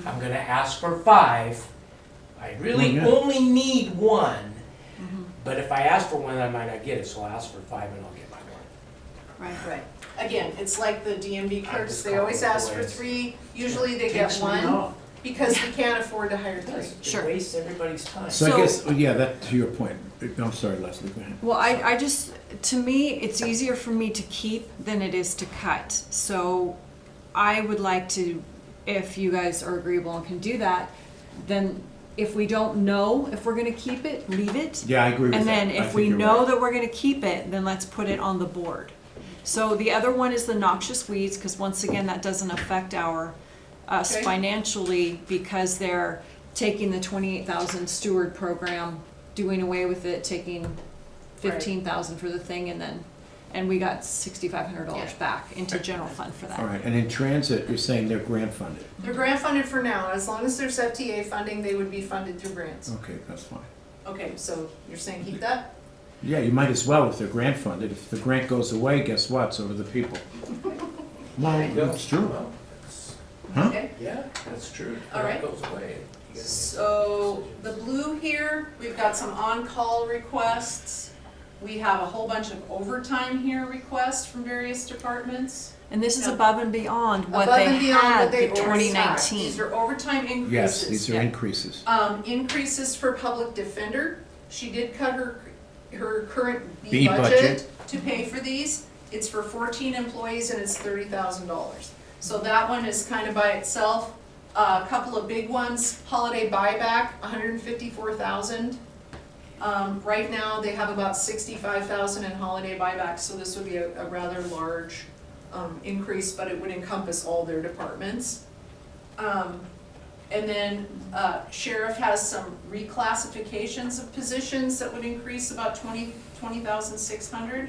I'm gonna ask for 5. I really Well, yeah. only need 1. But if I ask for 1, I might not get it, so I'll ask for 5 and I'll get my 1. Right. right. Again, it's like the DMV clerks, just they always ask for compromise. 3, usually they get Takes me 1, off. because we can't afford to hire 3. Sure. It wastes everybody's time. So I guess, yeah, that, to your point. I'm sorry, Leslie, go ahead. Well, I just, to me, it's easier for me to keep than it is to cut. So I would like to, if you guys are agreeable and can do that, then if we don't know if we're gonna keep it, leave it. Yeah, I agree with that. And then I if think we you're know right. that we're gonna keep it, then let's put it on the board. So the other one is the noxious weeds, because once again, that doesn't affect us Okay. financially, because they're taking the 28,000 steward program, doing away with it, taking 15,000 for the thing, and we got $6,500 Yeah. back into general fund for that. All right, and in transit, you're saying they're grant funded? They're grant funded for now, as long as there's FTA funding, they would be funded through grants. Okay, that's fine. Okay, so you're saying keep that? Yeah, you might as well if they're grant funded. If the grant goes away, guess what? So do the people. Well, it's true. Well, that's- Huh? Okay. Yeah, that's true. All right. That goes away. You gotta- So the blue here, we've got some on-call requests. We have a whole bunch of overtime here requests from various departments. And this is Yeah. above and beyond what Above they and beyond had what they in already had. 2019. These are overtime increases. Yes, these are Yeah. increases. Increases for public defender. She did cut her current B B budget. budget to pay for these. It's for 14 employees and it's $30,000. So that one is kind of by itself. A couple of big ones, holiday buyback, 154,000. Right now, they have about 65,000 in holiday buybacks, so this would be a rather large increase, but it would encompass all their departments. And then sheriff has some reclassifications of positions that would increase about 20,600.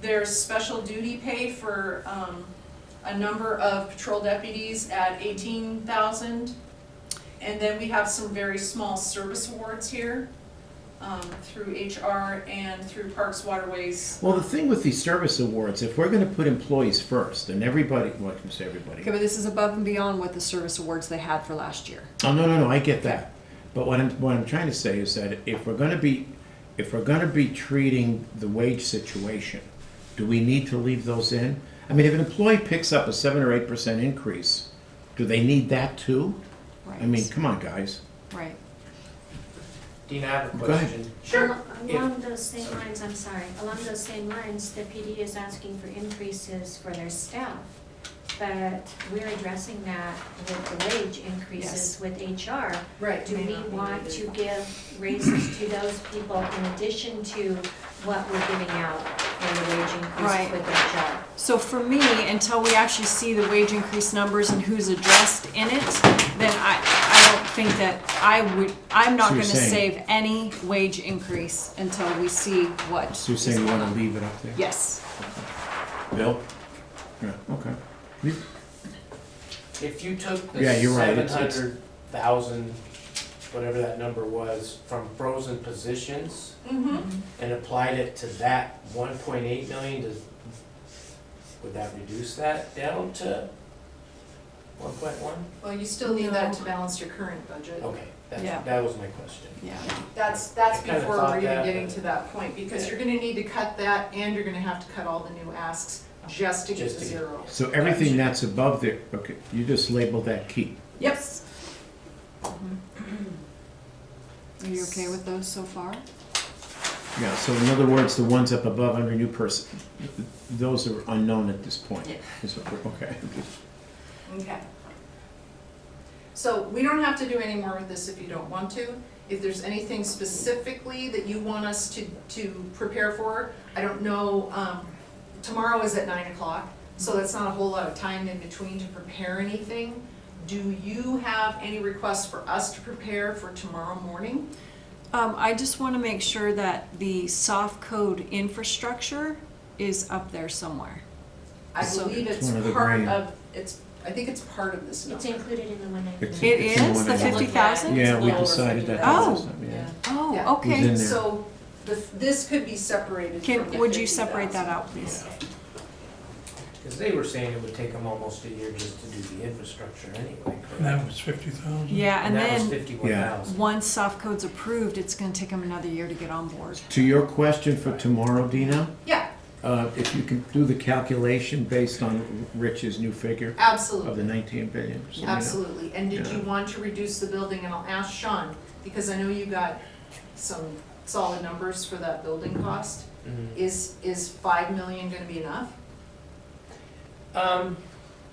There's special duty pay for a number of patrol deputies at 18,000. And then we have some very small service awards here through HR and through Parks Waterways. Well, the thing with these service awards, if we're gonna put employees first, and everybody, well, I can say everybody. Okay, but this is above and beyond what the service awards they had for last year. Oh, no, I get that. But what I'm trying to say is that if we're gonna be treating the wage situation, do we need to leave those in? I mean, if an employee picks up a 7 or 8% increase, do they need that too? Right. I mean, come on, guys. Right. Dena, I have a Go ahead. question. Sure. Along those same lines, I'm sorry, along those same lines, the PD is asking for increases for their staff. But we're addressing that with the wage increases with HR. Right. Do we want to give raises to those people in addition to what we're giving out for the wage increase Right. with HR. So for me, until we actually see the wage increase numbers and who's addressed in it, then I don't think that I'm not So you're gonna saying- save any wage increase until we see what. So you're saying you is wanna going on. leave it up there? Yes. Bill? Yeah, okay. If you took the Yeah, you're right. 700,000, whatever that number was, from frozen positions Mm-hmm. and applied it to that 1.8 million, would that reduce that down to 1.1? Well, you still need that to balance your current budget. Okay, Yeah. that was my question. Yeah. That's I kinda before thought we're even that, getting but- to that point, because you're gonna need to cut that, and you're gonna have to cut all the new asks just to get Just to to get- zero. So everything that's above there, okay, you just label that keep. Yep. Are you okay with those so far? Yeah, so in other words, the ones up above under new person, those are unknown at this point. Yeah. Is what we're- Okay. Okay. So we don't have to do any more with this if you don't want to. If there's anything specifically that you want us to prepare for, I don't know, tomorrow is at 9 o'clock, so that's not a whole lot of time in between to prepare anything. Do you have any requests for us to prepare for tomorrow morning? I just wanna make sure that the soft code infrastructure is up there somewhere. I So- believe It's it's one of the part green. of, I think it's part of this It's number. included in the 199. It's- It it's in is, the one of 50,000? Yeah, we Over decided that. 50,000. last time, yeah. Oh, Yeah. okay. Who's in there? So this could be separated from the Would you separate that 50,000. out, please? Because they were saying it would take them almost a year just to do the infrastructure anyway, And that correct? was 50,000. Yeah, and that was then, 51,000. once soft code's approved, it's gonna take them another year to get on board. To your question for tomorrow, Dena, Yeah, if you can do the calculation based on Rich's new figure of the absolutely, 19 billion. so, you know. absolutely. And did you Yeah. want to reduce the building? And I'll ask Shawn, because I know you got some solid numbers for that building cost. Mhm. Is 5 million gonna be enough?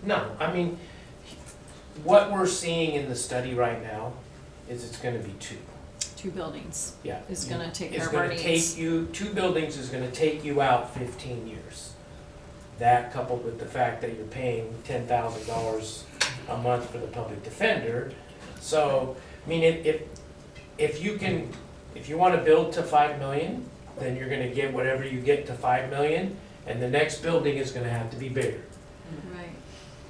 No, I mean, what we're seeing in the study right now is it's gonna be two, 2 buildings yeah. is gonna take It's care of our gonna needs. take you, 2 buildings is gonna take you out 15 years. That coupled with the fact that you're paying $10,000 a month for the public defender. So, I mean, if you wanna build to 5 million, then you're gonna get whatever you get to 5 million, and the next building is gonna have to be bigger. Right.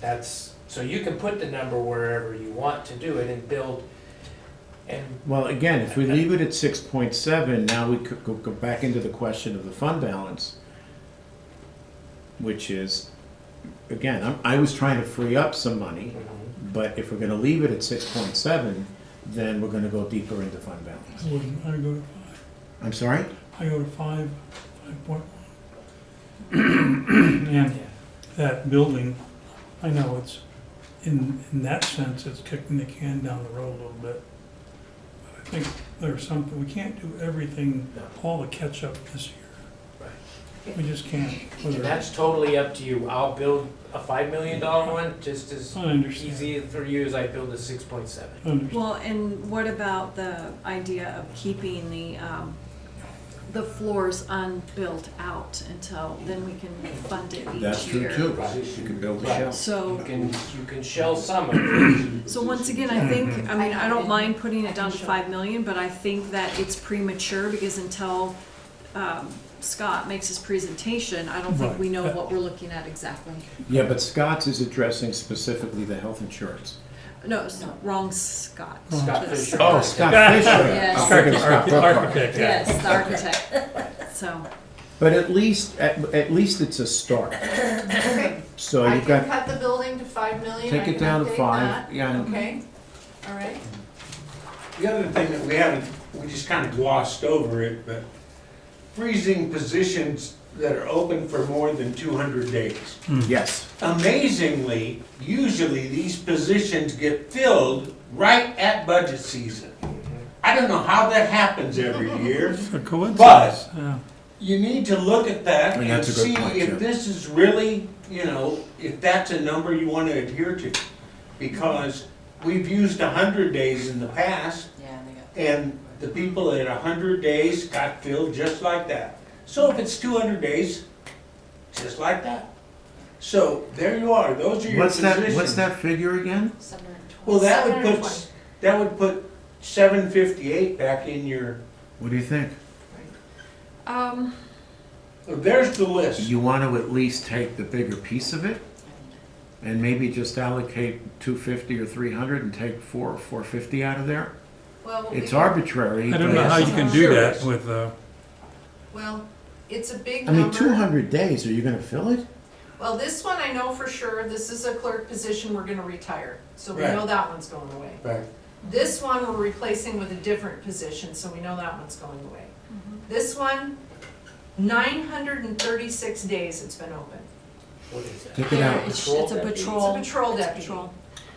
That's, so you can put the number wherever you want to do it and build, and Well, again, if we leave it at 6.7, now we could go back into the question of the fund balance, which is, again, I was trying to free up some money, but if we're gonna leave it at 6.7, then we're gonna go deeper into fund balance. I wouldn't, I go to 5. I'm sorry? I go to 5.1. And yeah. that building, I know it's, in that sense, it's kicking the can down the road a little bit. But I think there's something, we can't do everything, all the catch-up this year. Right. We just can't. And that's totally up to you. I'll build a $5 million one just as I understand. easy for you as I build a 6.7. I understand. Well, and what about the idea of keeping the floors unbuilt out until, then we can fund it That's each true year? too. Right. You can build a Right. shell. You So, can shell some of it. so once again, I think, I mean, I don't mind putting it down to 5 million, but I think that it's premature because until, Scott makes his presentation, I don't think we know Right. what we're looking at exactly. Yeah, but Scott's is addressing specifically the health insurance. No, wrong Scott. Scott This- Fisher. Oh, Scott Fisher. Yes. I'm thinking Scott Brookhart. Architect, yeah. Yes, the architect. So, But at least it's a start. Okay, So I you've can got, cut the building to 5 million. take I it can down to update 5, that. yeah. Okay, all right. The other thing that we just kind of glossed over it, but freezing positions that are open for more than 200 days. Yes. Amazingly, usually these positions get filled right at budget season. I don't know how that happens every year. It's a coincidence. But- Yeah. You need to look at that I mean, and that's a good see point, if too. this is really, if that's a number you want to adhere to. Because we've used 100 days in the past, Yeah, and they got. and the people at 100 days got filled just like that. So if it's 200 days, just like that. So there you are, those are your What's positions. that figure again? Well, that would 720. put 758 back in your, What do you think? there's the list. You want to at least take the bigger piece of it? And maybe just allocate 250 or 300 and take 450 out of there? Well, what we It's can- arbitrary. I don't but know how you can do that Sure. with, Well, it's a big I number. mean, 200 days, are you gonna fill it? Well, this one I know for sure, this is a clerk position we're gonna retire, so we Right. know that one's going away. Right. This one we're replacing with a different position, so we know that one's going away. This one, 936 days it's been open. What is that? Take it out. It's a It's a patrol. patrol it's a deputy. patrol.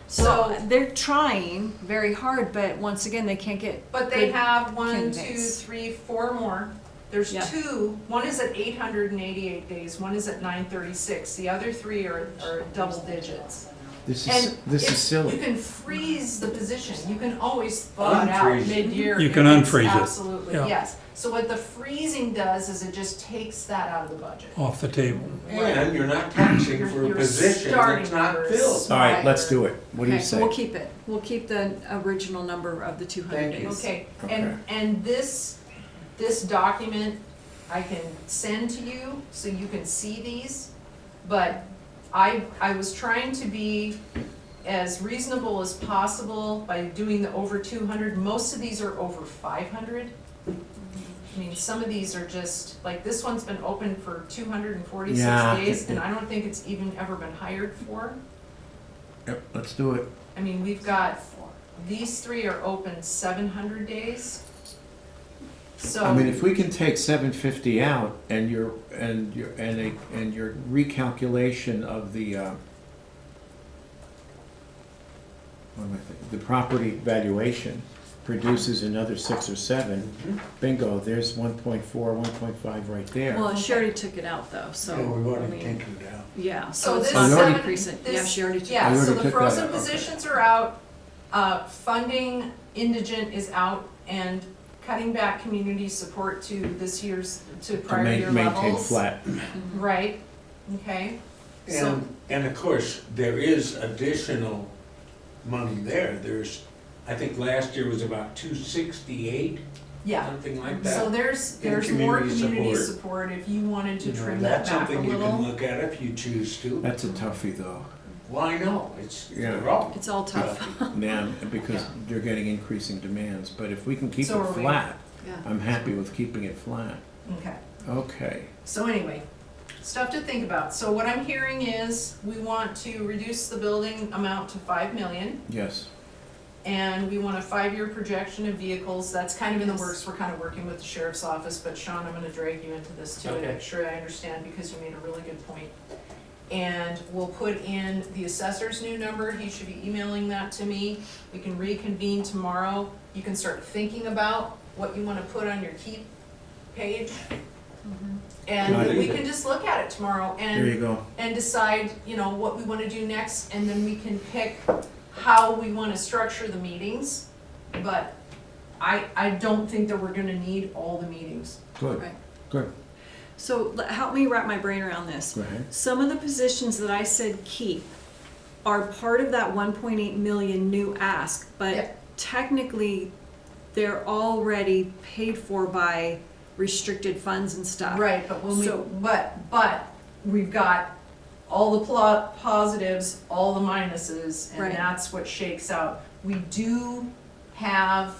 So, So they're trying very hard, but once again, they can't get. but they good have 1, 2, candidates. 3, 4 more. There's Yeah. 2, one is at 888 days, one is at 936. The other 3 are double digits. This And is it's- silly. You can freeze the position, you can always thaw it out Unfreeze it. mid-year. You if can it's unfreeze it. Absolutely, Yeah. yes. So what the freezing does is it just takes that out of the budget. off the table. And you're not taxing for a You're position starting that's not for a filled. All right, let's do it. What do you Okay, so say? we'll keep it. We'll keep the original number of the 200 Thank you. days. Okay, Okay. and this document I can send to you, so you can see these, but I was trying to be as reasonable as possible by doing the over 200. Most of these are over 500. I mean, some of these are just, like, this one's been open for 246 Yeah, days, it- and I don't think it's even ever been hired for. Yep, let's do it. I mean, we've got, these 3 are open 700 days. So. I mean, if we can take 750 out and your recalculation of the, what am I thinking? The property valuation produces another 6 or 7, bingo, there's 1.4, 1.5 right there. Well, she already took it out though, so. Yeah, we've I already mean, taken it out. Yeah, So so it's this not Oh, you gonna already- increase it. Yeah, this- she already took it Yeah, You out. so already the took that frozen out, okay. positions are out, funding indigent is out, and cutting back community support to this year's, to prior year levels. Maintain flat. Right, okay, so, And of course, there is additional money there. There's, I think last year was about 268, yeah. something like So that. there's more community community support. support if you wanted to You know, trim that that's back a something you can little. look at if you choose to. That's a toughie though. Well, I know, it's, Yeah. they're all. It's all tough. Yeah, because they're getting increasing demands, but if we can keep it So are we. flat, Yeah. I'm happy with keeping it flat. Okay. Okay, So anyway, stuff to think about. So what I'm hearing is we want to reduce the building amount to 5 million, yes. and we want a 5-year projection of vehicles. That's kind of in the Yes. works. We're kind of working with the sheriff's office, but Shawn, I'm gonna drag you into this too, and Okay. make sure I understand, because you made a really good point. And we'll put in the assessor's new number. He should be emailing that to me. We can reconvene tomorrow. You can start thinking about what you wanna put on your keep page. Got And it. we can just look at it tomorrow There you and, go. and decide, you know, what we wanna do next, and then we can pick how we wanna structure the meetings. But I don't think that we're gonna need all the meetings. Good, Right. good. So help me wrap my brain around this. Go ahead. Some of the positions that I said keep are part of that 1.8 million new ask, but Yep. technically they're already paid for by restricted funds and stuff. Right, but when we, So- but we've got all the positives, all the minuses, and Right. that's what shakes out. We do have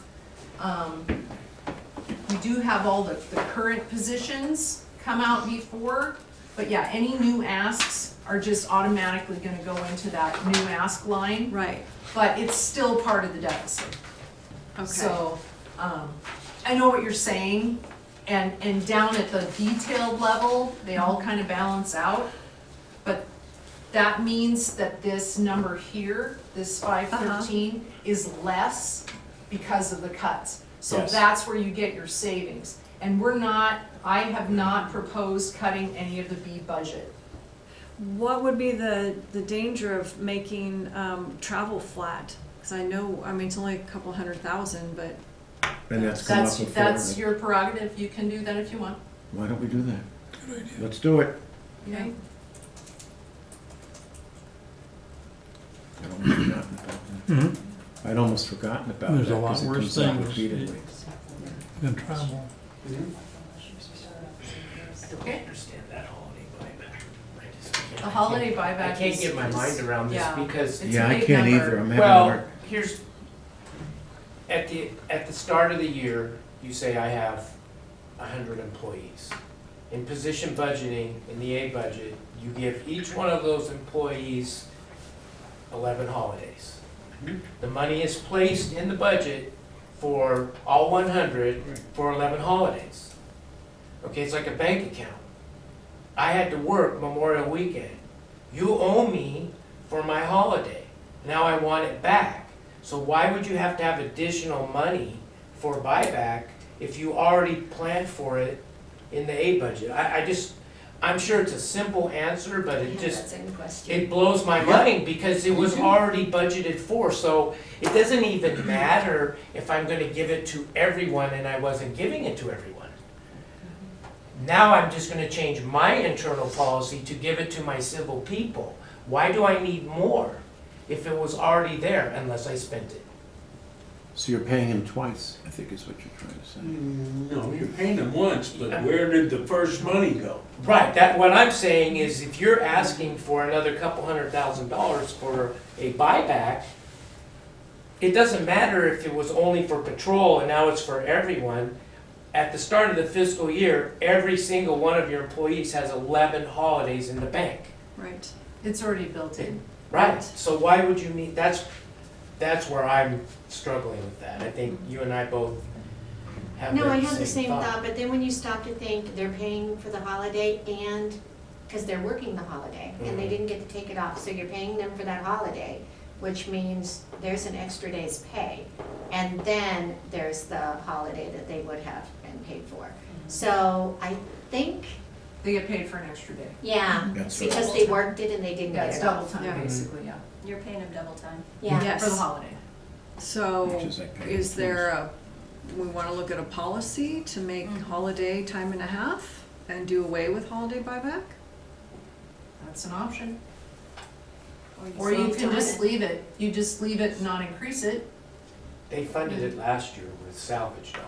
all the current positions come out before, but yeah, any new asks are just automatically gonna go into that new ask line, Right, but it's still part of the deficit. okay. So, I know what you're saying, and down at the detailed level, they all kind of balance out. But that means that this number here, this 513, is less because of the cuts. So Yes. that's where you get your savings. And I have not proposed cutting any of the B budget. What would be the danger of making travel flat? Because I know, I mean, it's only a couple 100,000, but And that's come up before. That's your prerogative, you can do that if you want. Why don't we do that? Good idea. Let's do it. Okay. I'd almost forgotten about that. Mhm. I'd almost forgotten about that. There's a lot 'cause it worse comes up things. repeatedly. Than travel. I don't understand that holiday buyback. I just can't- The holiday buyback I can't is- get my mind around this yeah. because, It's Yeah, a I big can't number. either. I'm having a well, hard. here's, at the start of the year, you say I have 100 employees. In position budgeting, in the A budget, you give each one of those employees 11 holidays. The money is placed in the budget for all 100 for 11 holidays. Okay, it's like a bank account. I had to work Memorial Weekend. You owe me for my holiday. Now I want it back. So why would you have to have additional money for buyback if you already planned for it in the A budget? I'm sure it's a simple answer, but I it had just, that same question. it blows my mind because it was already budgeted for, so it doesn't even matter if I'm gonna give it to everyone and I wasn't giving it to everyone. Now I'm just gonna change my internal policy to give it to my civil people. Why do I need more if it was already there unless I spent it? So you're paying him twice, I think is what you're trying to say. No, you're paying them once, but where did the first money go? Right, what I'm saying is if you're asking for another couple $100,000 for a buyback, it doesn't matter if it was only for patrol and now it's for everyone. At the start of the fiscal year, every single one of your employees has 11 holidays in the bank. Right. It's already built in. Right, so why would you need, that's where I'm struggling with that. I think you and I both have No, I had the the same same thought. thought, but then when you stop to think, they're paying for the holiday and, because they're working the holiday, and they Mhm. didn't get to take it off, so you're paying them for that holiday, which means there's an extra day's pay. And then there's the holiday that they would have been paid for. So I think, They get paid for an extra day. yeah, That's right. because they worked it and they didn't Yeah, get it's it double off. time, Yeah. basically, yeah. You're paying them double time. Yeah. Yes. For the holiday. So, Which is like paying is twice. there a, we wanna look at a policy to make holiday time and a half and do away with holiday buyback? That's an option. you Or you saved can on just it. leave it. You just leave it and not increase it. They funded it last year with salvage dollars.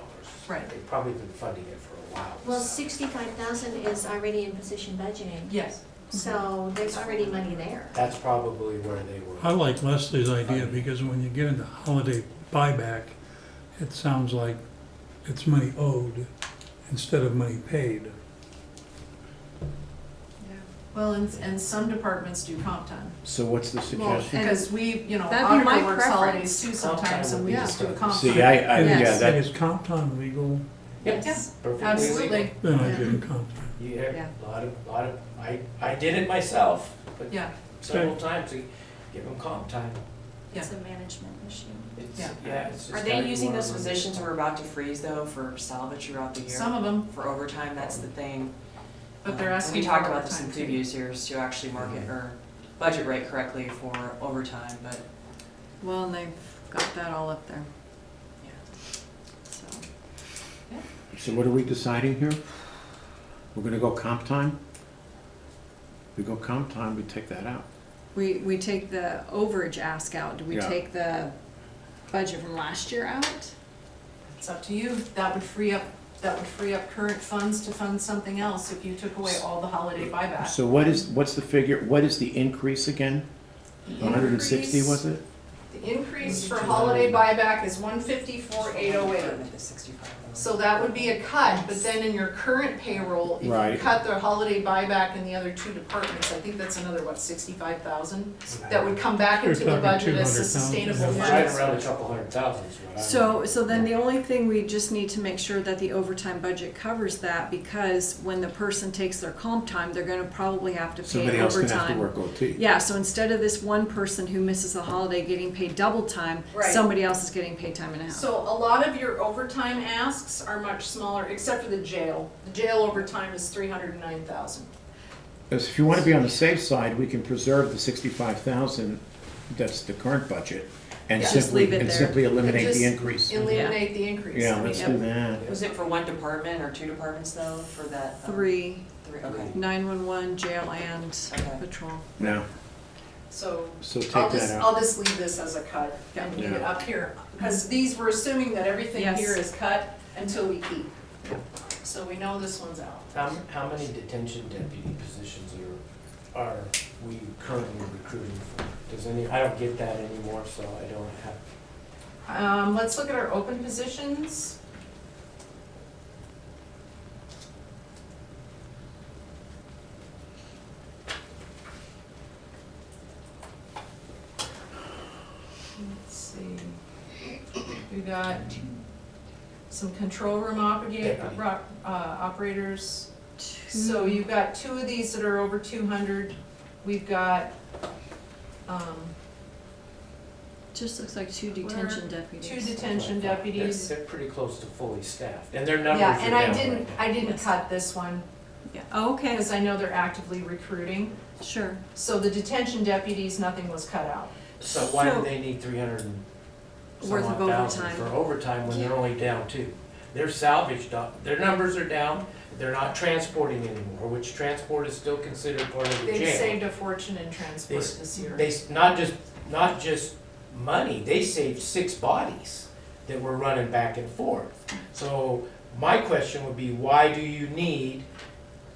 Right. They've probably been funding it for a while. with Well, salvage. 65,000 is already in position budgeting, Yes. so there's already money there. That's probably where they were. I like Leslie's idea because when you get into holiday buyback, it sounds like it's money owed instead of money paid. Well, and some departments do comp time. So what's the suggestion? Because we, That'd be my auditor works holidays preference. too Comp time sometimes, and we would be just do a good. comp time. See, I, And yeah, Yes. that, is comp time legal? Yes, perfectly Absolutely. legal. Then I give them comp time. Yeah, Yeah. a lot of, I did it myself, but Yeah, several times to give them comp time. yeah. It's a management issue. It's, Yeah. yeah, it's just. Are gotta they be using one of those those- positions we're about to freeze though for salvage throughout the year? Some of them, For overtime, that's the thing. but they're And asking we for talked about this in overtime too. previous years to actually market or budget rate correctly for overtime, but Well, and they've got that all up there, yeah. so. so what are we deciding here? We're gonna go comp time? We go comp time, we take that out. We take the overage ask out, do we Yeah. take the budget from last year out? It's up to you. That would free up current funds to fund something else if you took away all the holiday buyback. So what's the figure, what is the increase again? The 160, increase- was it? The increase for holiday buyback is 154,808. Make it 65. So that would be a cut, but then in your current payroll, if you Right. cut the holiday buyback in the other two departments, I think that's another, 65,000? That would come back into the You're talking budget as a 200,000, sustainable yeah. Right fund. around a couple $100,000 is what I. So then the only thing, we just need to make sure that the overtime budget covers that, because when the person takes their comp time, they're gonna probably have to pay Somebody else gonna have to overtime. work OT. Yeah, so instead of this one person who misses a holiday getting paid double time, Right. somebody else is getting paid time and a half. So a lot of your overtime asks are much smaller, except for the jail. The jail overtime is 309,000. If you wanna be on the safe side, we can preserve the 65,000, that's the current budget, And Yeah. Just simply, leave it and there. simply eliminate Just the increase. eliminate the increase. Yeah, I mean, let's do that. Was it for one department or two departments though, for that? 3, Okay. 911, jail, and Okay. patrol. Yeah, So so take I'll that just, out. I'll just leave this as a cut and leave it Yeah. up here. Because these, we're assuming that everything Yes. here is cut until we keep. So we know this one's out. How many detention deputy positions are we currently recruiting for? Does any, I don't get that anymore, so I don't have. Let's look at our open positions. Let's see. We got some control room operators. So you've got 2 of these that are over 200. We've got, Just looks like 2 detention deputies. 2 detention deputies. They're pretty close to fully staffed, and their numbers Yeah, are and down I didn't Yes. cut this one Yeah, oh, okay, because I know they're actively recruiting. sure. So the detention deputies, nothing was cut out. So why do So- they need 300 and some Worth odd of thousand overtime. for overtime when they're only down 2? They're salvaged, their numbers are down, they're not transporting anymore, which transport is still considered part of the They've jail. saved a fortune in They transport s- this year. Not just money, they saved 6 bodies that were running back and forth. So my question would be, why do you need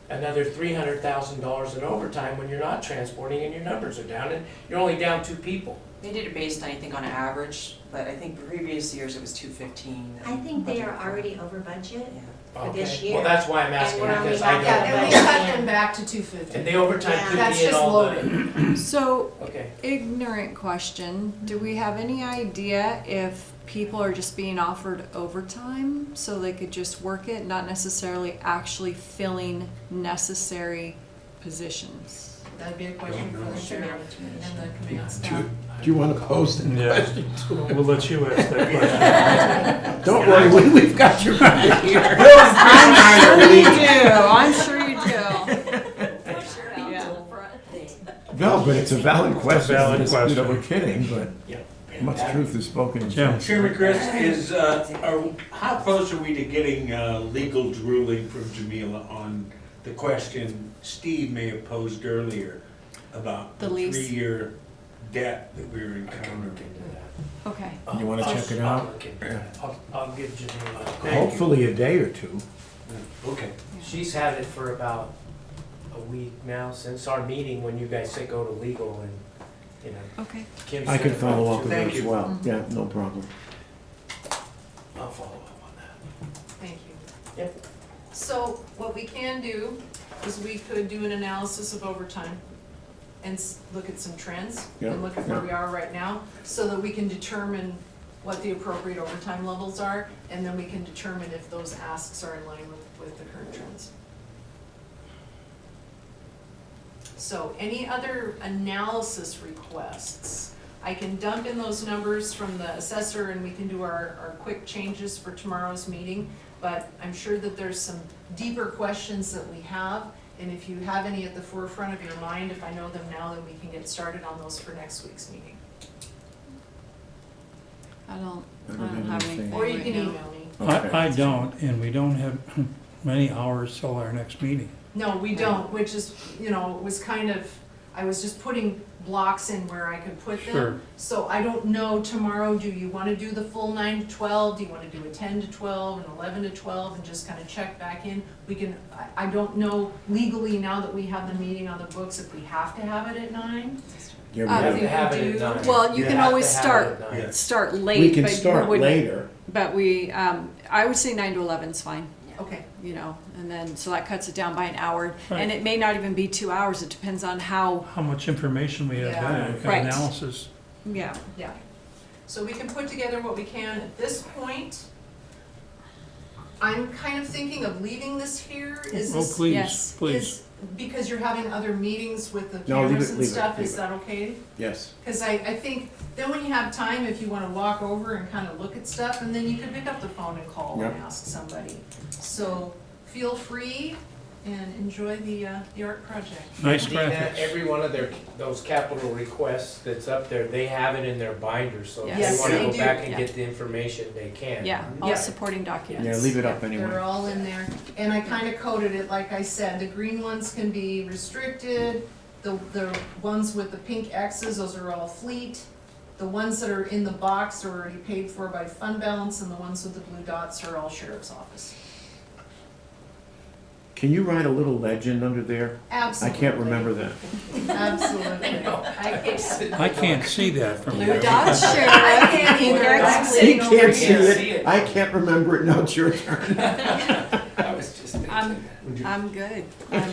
another $300,000 in overtime when you're not transporting and your numbers are down and you're only down 2 people? They did it based, I think, on average, but I think previous years it was 215. I think they are already over budget Yeah. for this Okay, year. well, that's why I'm asking, we're only because back I at don't And we know. cut them back to 250. And the overtime Yeah. could That's be in just all the, loaded. So, okay. ignorant question, do we have any idea if people are just being offered overtime so they could just work it, not necessarily actually filling necessary positions? That'd be a question for the sheriff and the command staff. Do you want to pose the Yeah. question? We'll let you ask that question. Don't worry, we've got your back here. I'm sure you do. No, but it's a valid question. valid It's, you know, question. we're kidding, but Yeah. much truth is spoken in Jim. jest. Chairman Chris, how close are we to getting legal ruling from Jamila on the question Steve may have posed earlier about The the lease. 3-year debt that we were I can encountering? look into that. Okay. You wanna check it out? I'll look into that. I'll give Janine a call. Thank you. Hopefully a day or 2. Okay. She's had it for about a week now, since our meeting, when you guys say go to legal and, you know. Okay. Kim I sent can it follow back up to with me. it as well. Yeah, no problem. I'll follow up on that. Thank you. Yep. So what we can do is we could do an analysis of overtime and look at some trends Yeah, and look at where yeah. we are right now, so that we can determine what the appropriate overtime levels are, and then we can determine if those asks are in line with the current trends. So any other analysis requests? I can dump in those numbers from the assessor and we can do our quick changes for tomorrow's meeting. But I'm sure that there's some deeper questions that we have. And if you have any at the forefront of your mind, if I know them now, then we can get started on those for next week's meeting. I don't I don't have have anything anything. Or you right can now. email me. I don't, and we don't have many hours till our next meeting. No, we don't, which is, you know, it was kind of, I was just putting blocks in where I could put them. Sure. So I don't know tomorrow, do you wanna do the full 9 to 12? Do you wanna do a 10 to 12 and 11 to 12 and just kinda check back in? We can, I don't know legally now that we have the meeting on the books if we have to have it at 9. Yeah, You we have have- to think have we it at do? 9. Well, you can have always to have start- it at 9. Yes. Start late, We can but start wouldn't- later. But we, I would say 9 to 11 is fine, Okay, you know, and then, so that cuts it down by an hour. Right. And it may not even be 2 hours, it depends on how, How much information we have Yeah. then, what kind Right. of analysis. yeah. yeah. So we can put together what we can at this point. I'm kind of thinking of leaving this here. Is Oh, this? please, Yes. please. Is, because you're having other meetings with the No, leave cameras it, and leave it, stuff, leave is it. that okay? Yes. Cause I think, then when you have time, if you wanna walk over and kinda look at stuff, and then you can pick up the phone and call and Yep. ask somebody. So, feel free, and enjoy the art project. Nice Dena, graphics. every one of those capital requests that's up there, they have it in their binder, so if Yes, they wanna they go do. back and Yeah. get the information, they can. Yeah, all Yeah. supporting documents. Yeah, leave it up They're anyway. all in there, and I kinda coded it, like I said, the green ones can be restricted, the ones with the pink X's, those are all fleet. The ones that are in the box are already paid for by fund balance, and the ones with the blue dots are all sheriff's office. Can you write a little legend under there? I Absolutely. can't remember that. Absolutely. I can't see that from Blue here. dots, I sheriff. can't either, I'm That's sitting over can't see here. it. I can't remember it. Now it's your turn. I was just thinking I'm- that. I'm good.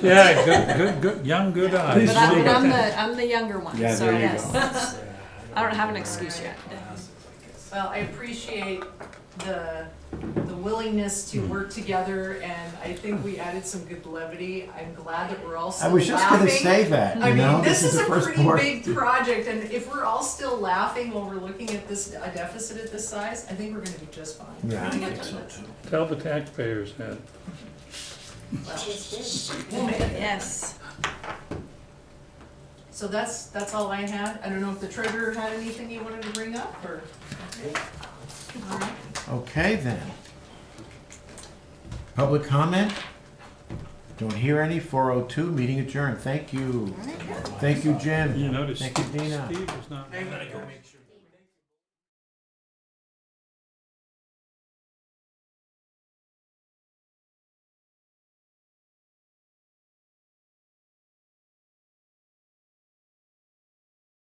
Yeah, good, young, good eyes. But I'm the younger one, Yeah, so there you yes. go. I don't have an excuse yet. Well, I appreciate the willingness to work together, and I think we added some good levity. I'm glad that we're all I still was just gonna laughing. say that, I you know, mean, this is the a first pretty board. big project, and if we're all still laughing while we're looking at this, a deficit at this size, I think we're gonna be just fine. Yeah, I We're gonna think get so through this. too. Tell the taxpayers that. We'll make it. Yes. So that's all I had. I don't know if the treasurer had anything you wanted to bring up, or? All right. Okay, then. Public comment? Don't hear any. 4:02, meeting adjourned. Thank you. Thank you, Jim. You notice Thank you, Dena. Steve was not. I'm gonna go make sure.